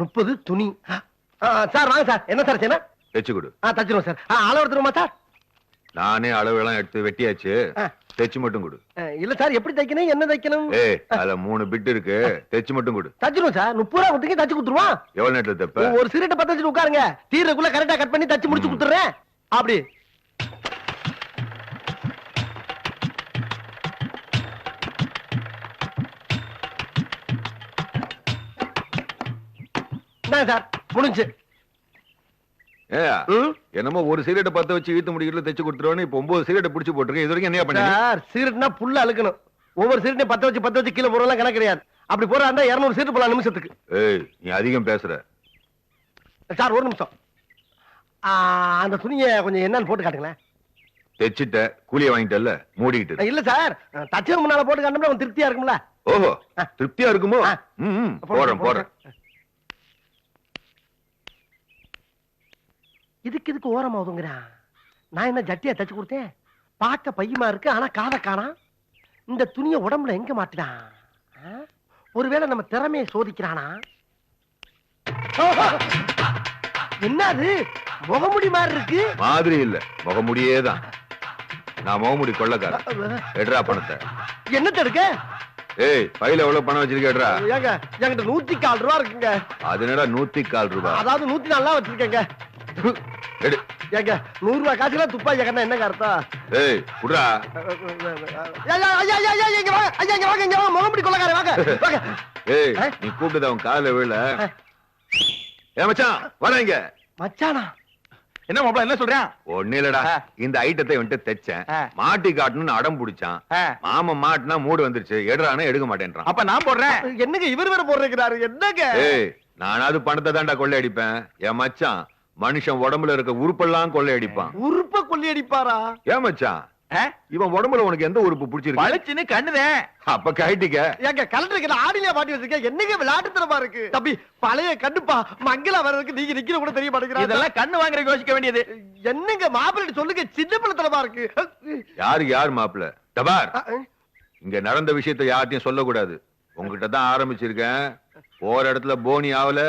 30 துணி. சார் வாங்க சார். என்ன சார் செய்யணும்? தைச்சு கொடு. தச்சிருவோம் சார். அளவு எடுத்துருமா சார்? நானே அளவு எல்லாம் எடுத்து வெட்டியாச்சு. தைச்சு மட்டும் கொடு. இல்ல சார், எப்படி தைக்கணும் என்ன தைக்கணும்? அதுல 3 பிட் இருக்கு. தைச்சு மட்டும் கொடு. தச்சிருவோம் சார். 30 ரூபா கொடுத்தீங்க தச்சு கொடுத்துருவோம். எவ்வளவு நேரத்துல தைப்ப? ஒரு சிகரெட்டை பத்த வச்சுட்டு உட்காருங்க. தீர்றதுக்குள்ள கரெக்டா கட் பண்ணி தச்சு முடிச்சு கொடுத்துறேன். அப்படி சார் முடிஞ்சு. என்னமோ ஒரு சிகரெட்டை பத்த வச்சு இழுத்து முடிக்கிறதுல தைச்சு கொடுத்துருவானு இப்ப 9 சிகரெட்டை புடிச்சு போட்டுருக்கேன். இது வரைக்கும் என்ன பண்ண? சார் சிகரெட்னா புல்ல அழுக்கணும். ஒவ்வொரு சிகரெட்டையும் பத்த வச்சு கீழே போறலாம் கணக்கு கிடையாது. அப்படி போறா இருந்தா 200 சிகரெட் போலாம் நிமிஷத்துக்கு. நீ அதிகம் பேசுற. சார் ஒரு நிமிஷம். அந்த துணியை கொஞ்சம் என்னன்னு போட்டு காட்டுங்களேன். தைச்சிட்ட கூலிய வாங்கிட்டல்ல மூடிக்கிட்டு இல்ல சார் தச்சர் முன்னால போட்டு காட்டினா அவன் திருப்தியா இருக்கும்ல. ஓஹோ திருப்தியா இருக்குமோ போடுறேன் இதுக்கு ஓரமா ஒதுங்குறான். நான் என்ன ஜட்டியா தச்சு கொடுத்தேன்? பார்க்க பையமா இருக்கு, ஆனா காதை காணாம். இந்த துணியை உடம்புல எங்க மாட்டினான்? ஒருவேளை நம்ம திறமையை சோதிக்கிறானா? என்னது முகமுடி மாதிரி இருக்கு? மாதிரி இல்ல, முகமுடியேதான். நான் முகமுடி கொள்ளக்காரன். எடுறா பணத்தை. என்னத்த எடுக்க? ஏய் பையில எவ்வளவு பணம் வச்சிருக்கேடா? ஏங்க என்கிட்ட 104 ரூபா இருக்குங்க. அது என்னடா 104 ரூபாய்? அதாவது 104 வச்சிருக்கேங்க. எடு. ஏங்க 100 ரூபாய் காசுல துப்பாக்கி கண்ணா என்னங்க அர்த்தம்? ஏய் குடுறா. ஐயா இங்க வாங்க முகமுடி கொள்ளக்காரன் வாங்க. ஏய் நீ கூப்பிட்டது அவன் காதுல விழல. ஏ மச்சான் வராங்க. மச்சானா? என்ன மாப்ள என்ன சொல்றேன்? ஒண்ணு இல்லடா, இந்த ஐட்டத்தை வந்துட்டு தைச்சேன், மாட்டி காட்டணும்னு அடம் பிடிச்சான். மாமா மாட்டினா மூடு வந்துருச்சு, எடுறானே எடுக்க மாட்டேன்றான். அப்ப நான் போடுறேன். என்னங்க இவர் வேற போடுறாரு? என்னங்க? ஏய் நானாவது பணத்தை தாண்டா கொள்ளை அடிப்பேன். என் மச்சான் மனுஷன் உடம்புல இருக்க உறுப்பெல்லாம் கொள்ளை அடிப்பான். உறுப்ப கொள்ளை அடிப்பாரா? ஏன் மச்சான் இவன் உடம்புல உனக்கு எந்த உறுப்பு பிடிச்சிருக்கு? பளிச்சுன்னு கண்ணுதே. அப்ப கைட்டிக்க. ஏங்க கலண்டருக்கு ஆடிலியா பாட்டி வச்சிருக்கேன். என்னங்க விளையாட்டுத்தனமா இருக்கு? தம்பி பழைய கண்டுப்பா மங்களா வர்றதுக்கு நீங்க நிக்கிற கூட தெரிய மாட்டேங்கிறா. இதெல்லாம் கண்ணு வாங்குற யோசிக்க வேண்டியது. என்னங்க மாப்பிள்ளை சொல்லுங்க, சின்ன பிள்ளைத்தனமா இருக்கு. யார் மாப்பிள்ள? தபார், இங்க நடந்த விஷயத்தை யார்ட்டையும் சொல்லக்கூடாது. உங்ககிட்ட தான் ஆரம்பிச்சிருக்கேன். போற இடத்துல போனி ஆவல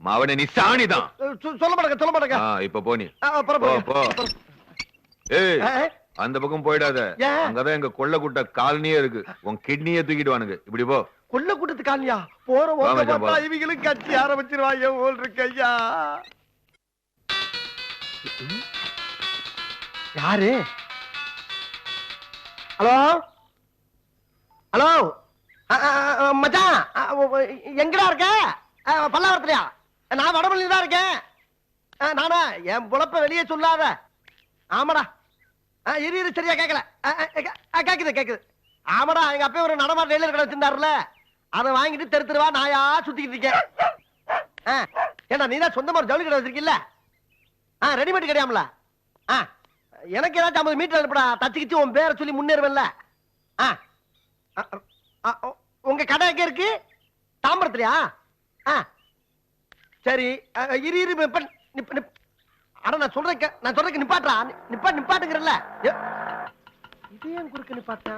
அவனை நீ சாணிதான். சொல்ல மாட்டேங்க. இப்ப போனி போ. ஏய் அந்த பக்கம் போயிடாத, அங்கதான் எங்க கொள்ள கூட்ட காலனியே இருக்கு. உன் கிட்னியே தூக்கிடுவானுங்க. இப்படி போ. கொள்ள கூட்டத்து காலனியா? போற இவங்களும் கட்சி ஆரம்பிச்சிருவாங்க போல் இருக்கு. ஐயா யாரு? ஹலோ ஹலோ மச்சான் எங்கடா இருக்க? பல்லாவரத்துலயா? நான் வடபழனில தான் இருக்கேன். நானா என் பொழப்ப வெளியே சொல்லாத. ஆமாடா இரு சரியா கேட்கல. கேக்குது. ஆமாடா எங்க அப்பா ஒரு நடமாட்ட டெய்லர் கடை வச்சிருந்தாருல, அதை வாங்கிட்டு தெருவா நாயா சுத்திக்கிட்டு இருக்கேன். ஏன்னா நீ தான் சொந்தமா ஒரு ஜவுளி கடை வச்சிருக்கீல்ல? ரெடிமேட் கிடையாமல? எனக்கு ஏதாச்சும் 50 மீட்டர் அனுப்படா, தச்சுக்கிச்சு உன் பேரை சொல்லி முன்னேறுவல்ல. உங்க கடை எங்க இருக்கு? தாம்பரத்துலயா? சரி இரு அட நான் சொல்றேன் நிப்பாட்டா. நிப்பாட்டுங்கறல்ல. இது ஏன் குறுக்க நிப்பாட்டா?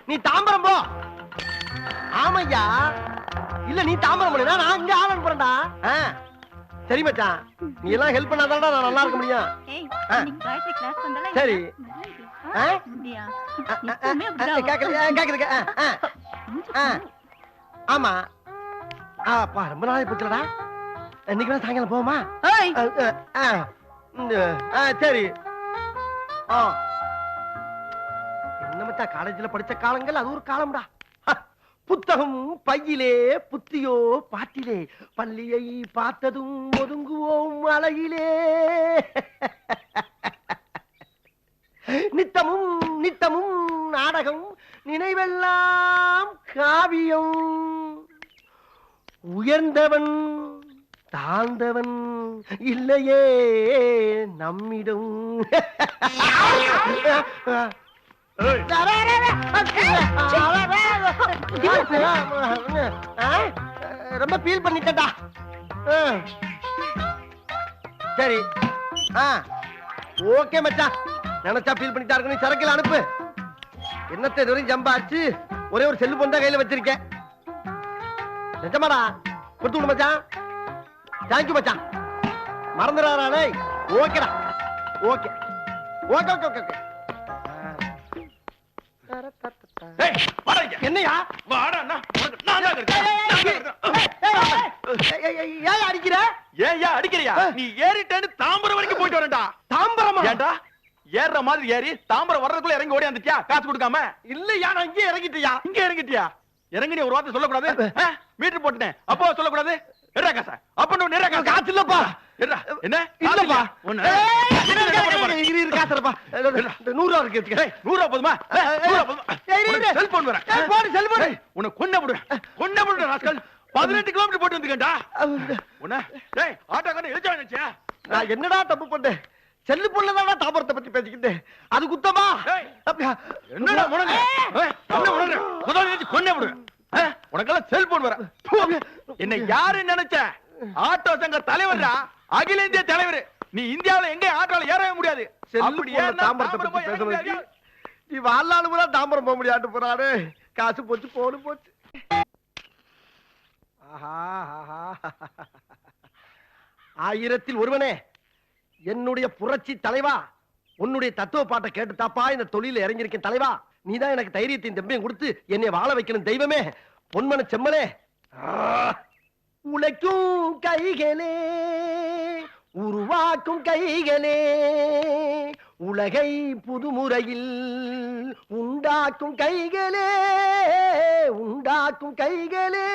நீ தாம்பரம் போ. ஆமையா இல்ல நீ தாம்பரம் போனா நான் இங்க ஆள் அனுப்புறேன்டா. சரி மச்சான், நீ எல்லாம் ஹெல்ப் பண்ணாதான்டா நான் நல்லா இருக்க முடியும். சரி கேக்குது. ஆமா அப்பா ரொம்ப நாளை போச்சுலடா. இன்னைக்கு சாயங்காலம் போமா? சரி. என்ன மச்சா காலேஜ்ல படிச்ச காலங்கள் அது ஒரு காலம்டா. புத்தகம் பையிலே புத்தியோ பாட்டிலே, பள்ளியை பார்த்ததும் ஒதுங்குவோம் அழகிலே. நித்தமும் நாடகம், நினைவெல்லாம் காவியம். உயர்ந்தவன் தாழ்ந்தவன் இல்லையே நம்மிடம். ரொம்ப ஃபீல் பண்ணிட்டா. சரி ஓகே மச்சான், நினைச்சா ஃபீல் பண்ணிட்டா இருக்கு. நீ சரக்குல அனுப்பு. என்னத்தை இதுவரையும் ஜம்பாச்சு ஒரே ஒரு செல்போன் தான் கையில வச்சிருக்கேன். நிஜமாடா கொடுத்து விடு மச்சான். தேங்க்யூ மச்சான். மறந்துடாரே. ஓகேடா. ஓகே. என்னையா அடிக்கிற? ஏன் அடிக்கிறியா? நீ ஏறிட்டேன்னு தாம்பரம் வரைக்கும் போயிட்டு வரேன்டா. தாம்பரமா? ஏன்டா ஏறுற மாதிரி ஏறி தாம்பரம் வர்றதுக்குள்ள இறங்கி ஓடி வந்துட்டியா காசு கொடுக்காம? இல்லையா நான் இங்கே இறங்கிட்டியா? இங்க இறங்கிட்டியா? இறங்கி நீ ஒரு வார்த்தை சொல்லக்கூடாது. மீட்டர் போட்டுட்டேன் அப்போ சொல்லக்கூடாது. என்ன காசு இல்லப்பா. என்ன இல்லப்பா? காசுப்பா 100 ரூபா இருக்கு. 100 ரூபா போதுமா? செல்போன் வரேன். உன்னை கொன்ன விடுறேன் ராஸ்கல். 18 கிலோமீட்டர் போட்டு வந்துக்கண்டா. உன்னை ஆட்டோக்காரன் எழுச்சா நினைச்சியா? நான் என்னடா தப்பு பண்ணேன்? செல்லு பொண்ணுதான் தாம்பரத்தை பத்தி பேசிக்கிட்டு அது குத்தமா? என்னடா முடங்க கொன்னே விடுவேன். உனக்கெல்லாம் செல்போன் வர என்ன யாரு நினைச்ச? ஆட்டோ சங்க தலைவர்டா, அகில இந்திய தலைவர். நீ இந்தியாவுல எங்க ஆட்டோல ஏறவே முடியாது. தாம்பரத்தை பத்தி பேசுறது நீ வாழ்நாள் கூட தாம்பரம் போக முடியாது போறாரு. காசு போச்சு போடு போச்சு. ஆஹா ஆஹா. ஆயிரத்தில் ஒருவனே, என்னுடைய புரட்சி தலைவா, உன்னுடைய தத்துவ பாட்டை கேட்டு தாப்பா இந்த தொழில இறங்கியிருக்கேன் தலைவா. நீதான் எனக்கு தைரியத்தையும் தெம்பையும் கொடுத்து என்னை வாழ வைக்கணும் தெய்வமே, பொன்மன செம்மலே. உழைக்கும் கைகளே, உருவாக்கும் கைகளே, உலகை புதுமுறையில் உண்டாக்கும் கைகளே, உண்டாக்கும் கைகளே.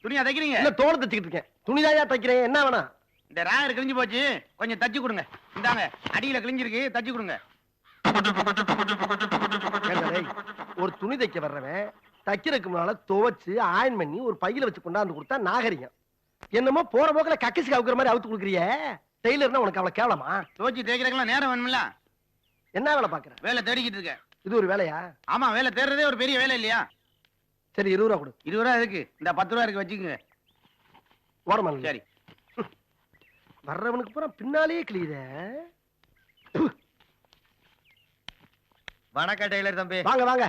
துணியா தைக்கிறீங்க? இல்ல தோடு தச்சுக்கிட்டு இருக்கேன். துணிதாயா தைக்கிறேன், என்ன வேணாம்? இந்த ராயர் கிழிஞ்சு போச்சு, கொஞ்சம் தச்சு கொடுங்க. இந்தாங்க, அடியில கிழிஞ்சிருக்கு, தச்சு கொடுங்க. ஒரு துணி தைக்க வர்றவன் தைக்கிறதுக்கு முன்னால துவைச்சு ஆயன் பண்ணி ஒரு பையில வச்சு கொண்டாந்து கொடுத்தா நாகரிகம். என்னமோ போற போக்குல கக்கசி கவுக்குற மாதிரி அவுத்து கொடுக்குறிய. டெய்லர்னா உனக்கு அவ்வளவு கேவலமா? துவச்சி தேய்க்கிறதுக்கெல்லாம் நேரம் வேணும்ல. என்ன வேலை பாக்குற? வேலை தேடிக்கிட்டு இருக்கேன். இது ஒரு வேலையா? ஆமா, வேலை தேடுறதே ஒரு பெரிய வேலை இல்லையா? சரி 20 ரூபா கொடு. 20 ரூபா இருக்கு, இந்த 10 ரூபா இருக்கு, வச்சுக்கோங்க. ஓரமா சரி. வர்றவனுக்கு பூரா பின்னாலேயே கிளியுத. வணக்கம் டெய்லர் தம்பி. வாங்க வாங்க.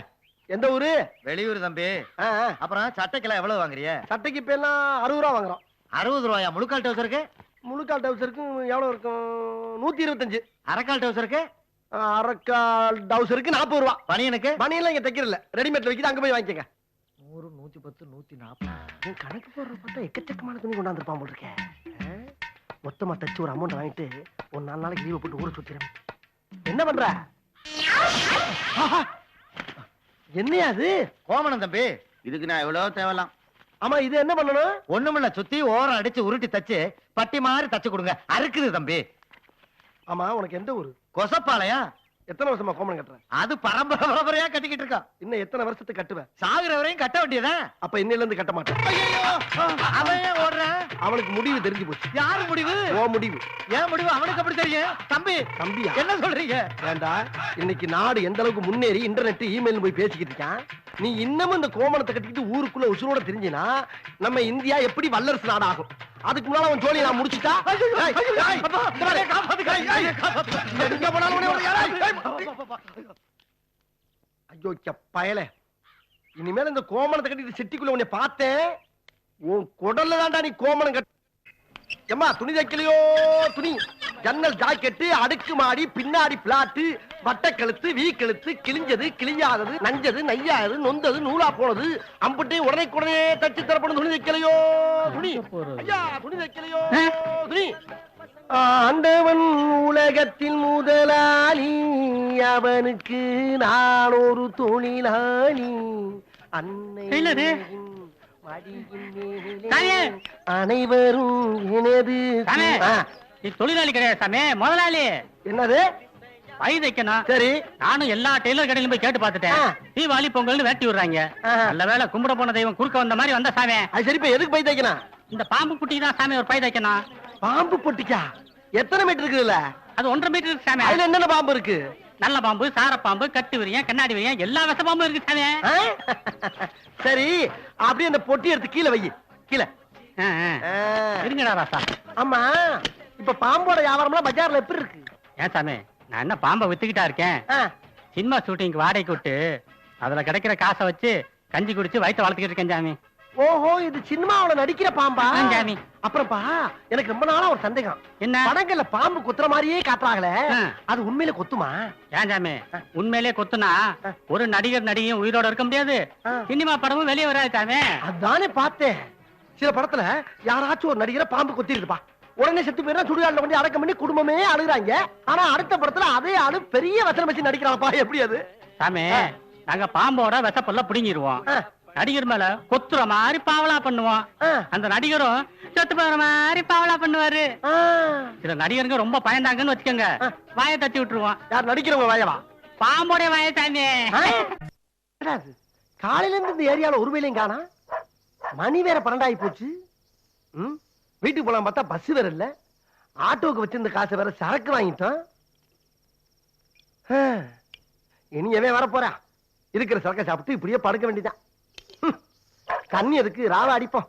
எந்த ஊரு? வெளியூர் தம்பி. ஆ, ஆ. அப்புறம் சட்டைக்கெல்லாம் எவ்வளவு வாங்குறிய? சட்டைக்கு இப்ப எல்லாம் 60 ரூபா வாங்குறோம். 60 ரூபாயா? முழுக்கால் டவுசருக்கு? முழுக்கால் டவுசருக்கு எவ்வளவு இருக்கும்? 125. அரைக்கால் டவுசருக்கு? அரைக்கால் டவுசருக்கு 40 ரூபா. பனியனுக்கு? பனியெல்லாம் இங்க தைக்கிறல, ரெடிமேட்ல வைக்கிது, அங்க போய் வாங்கிக்கங்க. 100, 110, 140. கணக்கு போடுற பார்த்தா எக்கச்சக்கமான துணி கொண்டாந்துருப்பான் போல் இருக்கேன். மொத்தமா தச்சு ஒரு அமௌண்ட் வாங்கிட்டு ஒரு 4 நாளைக்கு லீவ் போட்டு ஊரை சுத்திரேன். என்ன பண்ற? என்னையா அது? கோமணம் தம்பி, இதுக்கு நான் எவ்வளவு தேவலாம். ஆமா, இது என்ன பண்ணணும்? ஒண்ணுமில்ல, சுத்தி ஓரம் அடிச்சு உருட்டி தச்சு பட்டி மாதிரி தச்சு கொடுங்க. அறுக்குது தம்பி. ஆமா, உனக்கு எந்த ஊரு? கொசப்பாளையா? எத்தனை வருஷமா கோமணம் கட்டுற? அது பரம்பரையா கட்டிக்கிட்டு இருக்கா. இன்னும் எத்தனை வருஷத்துக்கு கட்டுவேன்? சாகுற வரையும் கட்ட வேண்டியதான். அப்ப இன்னையில இருந்து கட்ட மாட்டேன். அவன் ஏன் ஓடுறான்? அவனுக்கு முடிவு தெரிஞ்சு போச்சு. யாரு முடிவு? ஓ முடிவு. ஏன் முடிவு அவனுக்கு அப்படி தெரியும்? தம்பி, தம்பியா? என்ன சொல்றீங்க? வேண்டா, இன்னைக்கு நாடு எந்த அளவுக்கு முன்னேறி இன்டர்நெட் இமெயில் போய் பேசிக்கிட்டு இருக்கான். நீ இன்னமும் இந்த கோமணத்தை கட்டிக்கிட்டு ஊருக்குள்ள உசுரோட தெரிஞ்சினா நம்ம இந்தியா எப்படி வல்லரசு நாடு ஆகும்? அதுக்கு முன்னால அவன் ஜோலியை நான் முடிச்சுட்டா. ஐயோ பயல, இனிமேல் இந்த கோமணத்தை கட்டிட்டு சிட்டிக்குள்ள உன்னை பார்த்தேன், உன் குடல்ல தான்டா நீ கோமணம் கட்ட. எம்மா துணி தைக்கலையோ? துணி, ஜன்னல் ஜாக்கெட்டு, அடுக்கு மாடி, பின்னாடி பிளாட்டு, வட்டக்கழுத்து, வீ கழுத்து, கிழிஞ்சது, கிழியாதது, நஞ்சது, நையாதது, நொந்தது, நூலா போனது, அம்புட்டையும் உடனே தச்சு தரப்படும். துணி தைக்கலையோ? துணி ஐயா, துணி தைக்கலையோ? துணி. ஆண்டவன் உலகத்தில் முதலாளி, அவனுக்கு நான் ஒரு தொழிலாளி. அன்னை அனைவரும் எனது. தொழிலாளி கிடையாது சாமி, முதலாளி. என்னது? பை தைக்கணும். சரி, நானும் எல்லா டெய்லர் கடையிலும் போய் கேட்டு பார்த்துட்டேன். தீபாவளி பொங்கல்னு வேட்டி விடுறாங்க. நல்ல வேளை கும்பிட போன தெய்வம் குறுக்க வந்த மாதிரி வந்த சாமி. அது சரி, இப்ப எதுக்கு பை தைக்கணும்? இந்த பாம்பு குட்டிக்கு தான் சாமி ஒரு பை தைக்கணும். பாம்பு பொட்டிக்கா? எத்தனை மீட்டர் இருக்குதுல்ல? அது 1.5 மீட்டர் இருக்கு சாமி. அதுல என்னென்ன பாம்பு இருக்கு? நல்ல பாம்பு, சார பாம்பு, கட்டு விரியம், கண்ணாடி விரியம், எல்லா விச பாம்பும் இருக்கு சாமி. சரி, அப்படியே அந்த பொட்டி எடுத்து கீழே வை. கீழே இருங்கடா ராசா. ஆமா, இப்ப பாம்போட வியாபாரம்லாம் பஜார்ல எப்படி இருக்கு? ஏன் சாமி, நான் என்ன பாம்பை வித்துக்கிட்டா இருக்கேன்? சினிமா ஷூட்டிங் வாடகை விட்டு அதுல கிடைக்கிற காசை வச்சு கஞ்சி குடிச்சு வயிற்று வளர்த்துக்கிட்டு இருக்கேன் சாமி. ஓஹோ, இது சினிமாவுல நடிக்கிற பாம்பா? சாமி. அப்புறம்பா, எனக்கு ரொம்ப நாளா ஒரு சந்தேகம். என்ன? படங்கள்ல பாம்பு கொத்துற மாதிரியே காட்டுறாங்களே, அது உண்மையில கொத்துமா? ஏன் சாமி, உண்மையிலே கொத்துனா ஒரு நடிகர் நடிகையும் உயிரோட இருக்க முடியாது, சினிமா படமும் வெளியே வராது சாமி. அதானே பார்த்தேன். சில படத்துல யாராச்சும் ஒரு நடிகரை பாம்பு கொத்திருப்பா, உடனே செத்து போயிடா, சுடுகாடுல கொண்டு அடக்கம் பண்ணி குடும்பமே அழுகுறாங்க. ஆனா அடுத்த படத்துல அதே ஆளு பெரிய வசனம் வச்சு நடிக்கிறாப்பா. எப்படி அது சாமி? நாங்க பாம்போட விஷப்பல்ல புடுங்கிடுவோம், நடிகர் மேல கொத்துற மாதிரி பாவலா பண்ணுவோம், அந்த நடிகரும் செத்து போற மாதிரி பாவலா பண்ணுவாரு. சில நடிகருங்க ரொம்ப பயந்தாங்கன்னு வச்சுக்கோங்க, வாயை தட்டி விட்டுருவோம். யார் நடிக்கிறவங்க வாயவா? பாம்போட வாயை சாமி. காலையில இருந்து இந்த ஏரியால ஒரு வேலையும் காணா, மணி வேற 12 ஆகி போச்சு. வீட்டுக்கு போலாம் பார்த்தா பஸ் வேற இல்ல. ஆட்டோக்கு வச்சிருந்த காசை வேற சரக்கு வாங்கிட்டோம். இனி எவன் வர போறா? இருக்கிற சரக்கை சாப்பிட்டு இப்படியே படுக்க வேண்டியதான். தண்ணி எதுக்கு? ராவ அடிப்போம்.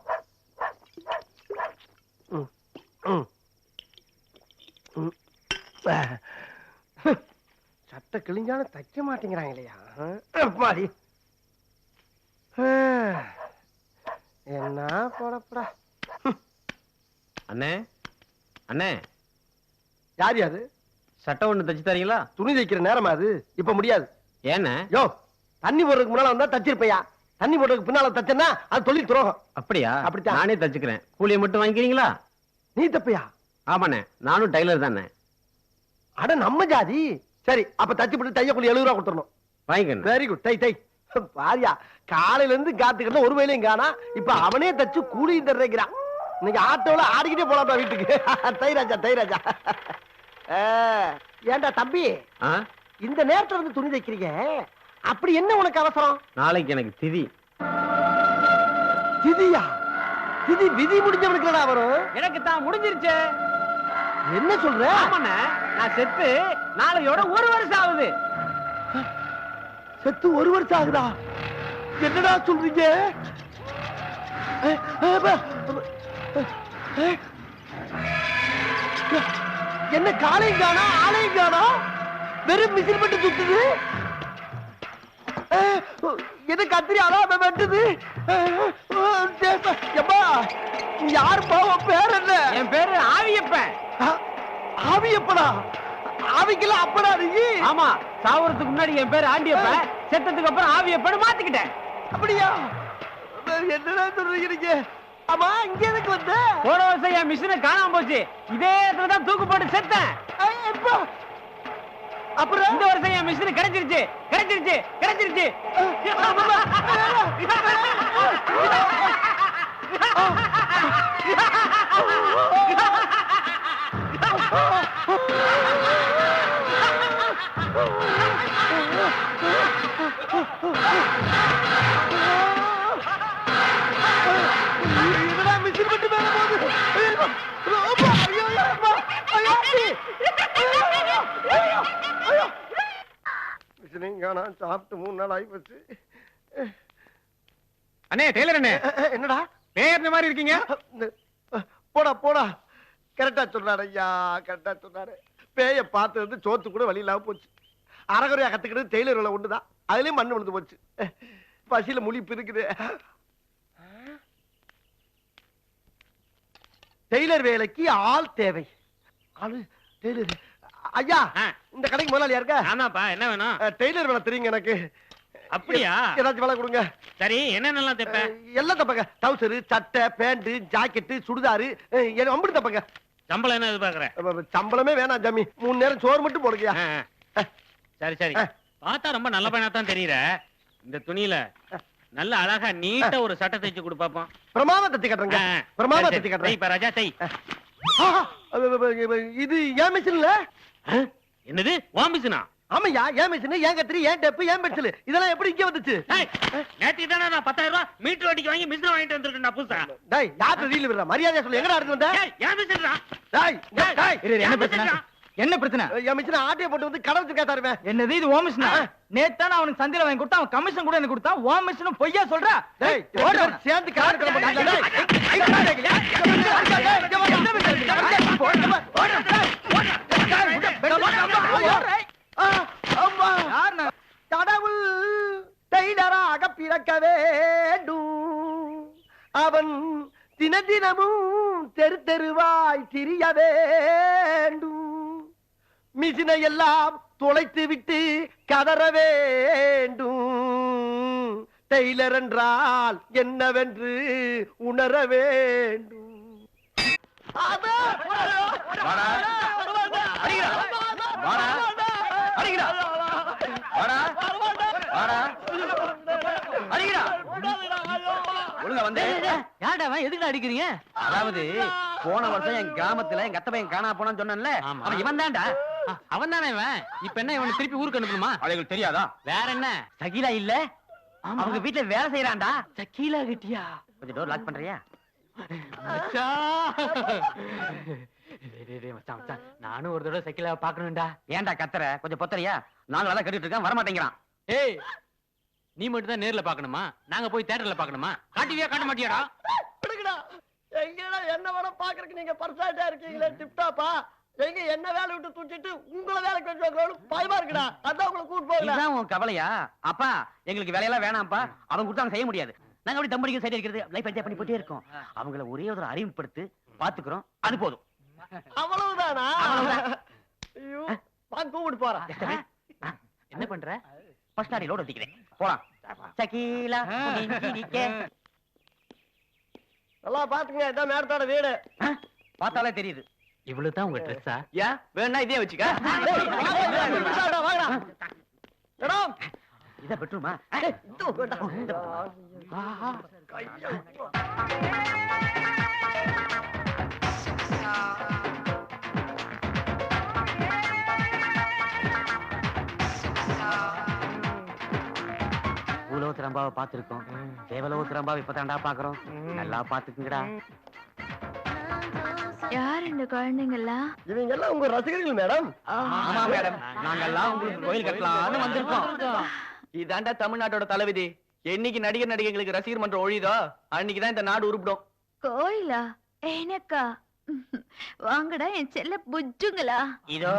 சட்டை கிழிஞ்சாலும் தைக்க மாட்டேங்கிறாங்க இல்லையா? மாடி என்ன போடப்படா. அண்ணே அண்ணே, யார் யாரு? சட்டை ஒண்ணு தச்சு தரீங்களா? துணி தைக்கிற நேரமா அது? இப்ப முடியாது. ஏண்ணே? யோ, தண்ணி போடுறதுக்கு முன்னால வந்தா தச்சிருப்பையா? தண்ணி போடுறதுக்கு பின்னால தச்சனா அது தொழில் துரோகம். அப்படியா? அப்படித்தான். நானே தச்சுக்கிறேன். கூலியை மட்டும் வாங்கிக்கிறீங்களா? நீ தப்பையா? ஆமாண்ணே, நானும் டைலர் தானே. அட நம்ம ஜாதி. சரி, அப்ப தச்சு போட்டு தைய கூலி 70 ரூபா கொடுத்துடணும். வாங்கிக்கணும். Very good. தை தை. பாரியா, காலையில இருந்து காத்துக்கிட்ட ஒரு வேலையும் காணா. இப்ப அவனே தச்சு கூலி தர்றேங்கிறான். இன்னைக்கு ஆட்டோல ஆடிக்கிட்டே போலாம்டா வீட்டுக்கு. தை ராஜா, தை ராஜா. ஏண்டா தம்பி, இந்த நேரத்துல வந்து துணி தைக்கிறீங்க, அப்படி என்ன உனக்கு அவசரம்? நாளைக்கு எனக்கு திதி. திதியா? திதி விதி முடிஞ்சவனுக்குடா வரும். எனக்கு தான் முடிஞ்சிருச்சு. என்ன சொல்ற? ஆமாண்ணே, நான் செத்து நாளையோட 1 வருஷம் ஆகுது. செத்து 1 வருஷம் ஆகுதா? என்னடா சொல்றீங்க? என்ன காலையும் காணா ஆளையும் காணா? வெறும் மிஷின் மட்டும் சுத்துது. எது கத்திரியாலா வெட்டுது? யார் பாவம்? பேர் என்ன? என் பேரு ஆவியப்பன். ஆவியப்படா? ஆவிக்கெல்லாம் அப்படா நீ? ஆமா, சாவறதுக்கு முன்னாடி என் பேரு ஆண்டியப்பன், செத்ததுக்கு அப்புறம் ஆவியப்பன் மாத்திக்கிட்டேன். அப்படியா? என்னடா சொல்றீங்க? ஆமா, இங்க எதுக்கு வந்த? போன வருஷம் என் மிஷினை காணாம போச்சு. இதே இடத்துல தான் தூக்கு போட்டு செத்தேன். அப்புறம் இந்த வருஷம் என் மிஷின் கிடைச்சிருச்சு. கிடைச்சிருச்சு கிடைச்சிருச்சு. என்னடா மிஷின் மட்டும் மேல போகுது? சாப்பிட்டு 3 நாள் ஆகி போச்சு. அண்ணே, டெய்லர் அண்ணே. என்னடா பேர் மாதிரி இருக்கீங்க? போடா போடா. கரெக்டா சொன்னாரு ஐயா, கரெக்டா சொன்னாரு. பேய பார்த்து வந்து சோத்து கூட வழி இல்லாம போச்சு. அறகுறையா கத்துக்கிறது டெய்லர் வேலை ஒண்ணுதான். அதுலயும் மண்ணு விழுந்து போச்சு. பசியில முழிப்பு இருக்குது. டெய்லர் வேலைக்கு ஆள் தேவை. ஆளு டெய்லர். ஐயா, இந்த கடைக்கு முதலாளி யாருக்க? ஆமாப்பா, என்ன வேணும்? டெய்லர் வேலை தெரியுங்க எனக்கு. அப்படியா? ஏதாச்சும் வேலை கொடுங்க. சரி, என்னென்னலாம் தைப்ப? எல்லாம் தப்பங்க. டவுசரு, சட்டை, பேண்ட், ஜாக்கெட், சுடிதாரு, அம்படி தப்பங்க. சம்பளம் என்ன எதிர்பார்க்கற? சம்பளமே வேணாம் ஜாமி. 3 நேரம் சோறு மட்டும் போடுங்கயா. சரி சரி, பார்த்தா ரொம்ப நல்ல பையனா தான் தெரியற. இந்த துணியில நல்ல அழகா நீட்டா ஒரு சட்டை தைச்சு கொடு பாப்போம். பிரமாவ தட்டி கட்டுறேங்க. பிரமாவ தட்டி கட்டுறேன். இப்ப ராஜா தை. இது ஏன் மிஷின்ல? என்னது உன் மிஷினா? ஆமையா, ஏன் மிஷின், ஏன் கத்திரி, ஏன் டேப், ஏன் பென்சில், இதெல்லாம் எப்படி இங்க வந்துச்சு? நேத்து தானே நான் 10,000 ரூபாய் மீட்டர் வட்டிக்கு வாங்கி மிஷின் வாங்கிட்டு வந்திருக்கேன் புதுசா. டேய், யாரு ரீல் விடுற? மரியாதையா சொல்லு, எங்கடா எடுத்து வந்த? ஏன் மிஷின்டா? டேய் டேய், என்ன பிரச்சனை? என்ன பிரச்சனை? என் மிஷின் ஆட்டிய போட்டு வந்து கடை வச்சு கேட்டாருமே. என்னது இது ஓ மிஷினா? நேத்து அவனுக்கு சந்தையில வாங்கி கொடுத்தா, அவன் கமிஷன் கூட எனக்கு கொடுத்தான். ஓ மிஷினும் பொய்யா சொல்றா? டேய், சேர்ந்து கடை எடுக்க மாட்டீங்களா? கடவுள் டெய்லராக பிறக்க வேண்டும். அவன் தினமும் தெரு தெருவாய் திரிய வேண்டும். மிஷினை எல்லாம் தொலைத்து விட்டு கதற வேண்டும். டெய்லர் என்றால் என்னவென்று உணர வேண்டும். அடிக்கிறீங்க? அதாவது போன வருஷம் என் கிராமத்துல எங்க அத்தை பையன் காணா போனான்னு சொன்னேன்ல, அவன் இவன் தான்டா. அவன் தானே இவன். இப்ப என்ன இவனை திருப்பி ஊருக்கு அனுப்பணுமா? அதுக்கு தெரியாதா? வேற என்ன, சகீலா இல்ல அவங்க வீட்டுல வேலை செய்யறான்டா. சகீலா கிட்டியா? கொஞ்சம் டோர் லாக் பண்றியா? நானும் ஒரு தடவை சைக்கிள பாக்கணும்டா. ஏன்டா கத்துற? கொஞ்சம் பொத்தறியா? நாங்களா கட்டிட்டு இருக்கோம், வரமாட்டேங்கிறான். ஏய், நீ மட்டும் தான் நேர்ல பாக்கணுமா? நாங்க போய் தியேட்டர்ல பாக்கணுமா? காட்டுவியா காட்ட மாட்டியாடா? விடுங்கடா. எங்கடா என்ன வேணும் பாக்குறதுக்கு நீங்க பர்ஃபெக்ட்டா இருக்கீங்களே, டிப்டாப்பா. எங்க என்ன வேலை விட்டு தூக்கிட்டு உங்களை வேலைக்கு வச்சுவாங்களோ பயமா இருக்குடா. அதான் உங்களை கூட்டு போகல. இதான் உன் கவலையா? அப்பா எங்களுக்கு வேலையெல்லாம் வேணாம்ப்பா, அவங்க கொடுத்தாங்க செய்ய முடியாது. நாங்க அப்படி தம்படிக்கு சைடு இருக்கிறது லைஃப் என்ஜாய் பண்ணி போயிட்டே இருக்கோம். அவங்கள ஒரே ஒரு அறிமுகப்படுத்து பாத்துக்கிறோம், அது போதும். அவ்வளவுதானா? ஐயோ, நான் கூப்பிட்டு போறேன். என்ன பண்ற? ஃபர்ஸ்ட் நாடி லோட் ஒட்டிக்கிறேன், போலாம். சகீலா நல்லா பாத்துங்க, இதான் மேடத்தோட வீடு. பார்த்தாலே தெரியுது. இவ்வளவு தான் உங்க ட்ரெஸ்ஸா? ஏன் வேணா இதே வச்சுக்க. மேடம், இத பெட்ரூமா? பூலோ திரம்பாவை பாத்துருக்கோம், தேவலோ திரம்பாவை இப்பதான்டா பாக்குறோம். நல்லா பாத்துக்குங்கடா. யார் இந்த குழந்தைங்கெல்லாம்? இவங்க எல்லாம் உங்க ரசிகர்கள் மேடம். ஆமா மேடம், நாங்கெல்லாம் உங்களுக்கு கோயில் கட்டலாம்னு வந்திருக்கோம். இதாண்டா தமிழ்நாட்டோட தலைவிதி. என்னைக்கு நடிகர் நடிகைகளுக்கு ரசிகர் மன்றம் ஒழியுதோ அன்னைக்குதான் இந்த நாடு உருப்பிடும். கோயிலா? எனக்கா? வாங்கடா என் செல்ல புஜ்ஜுங்களா. இதோ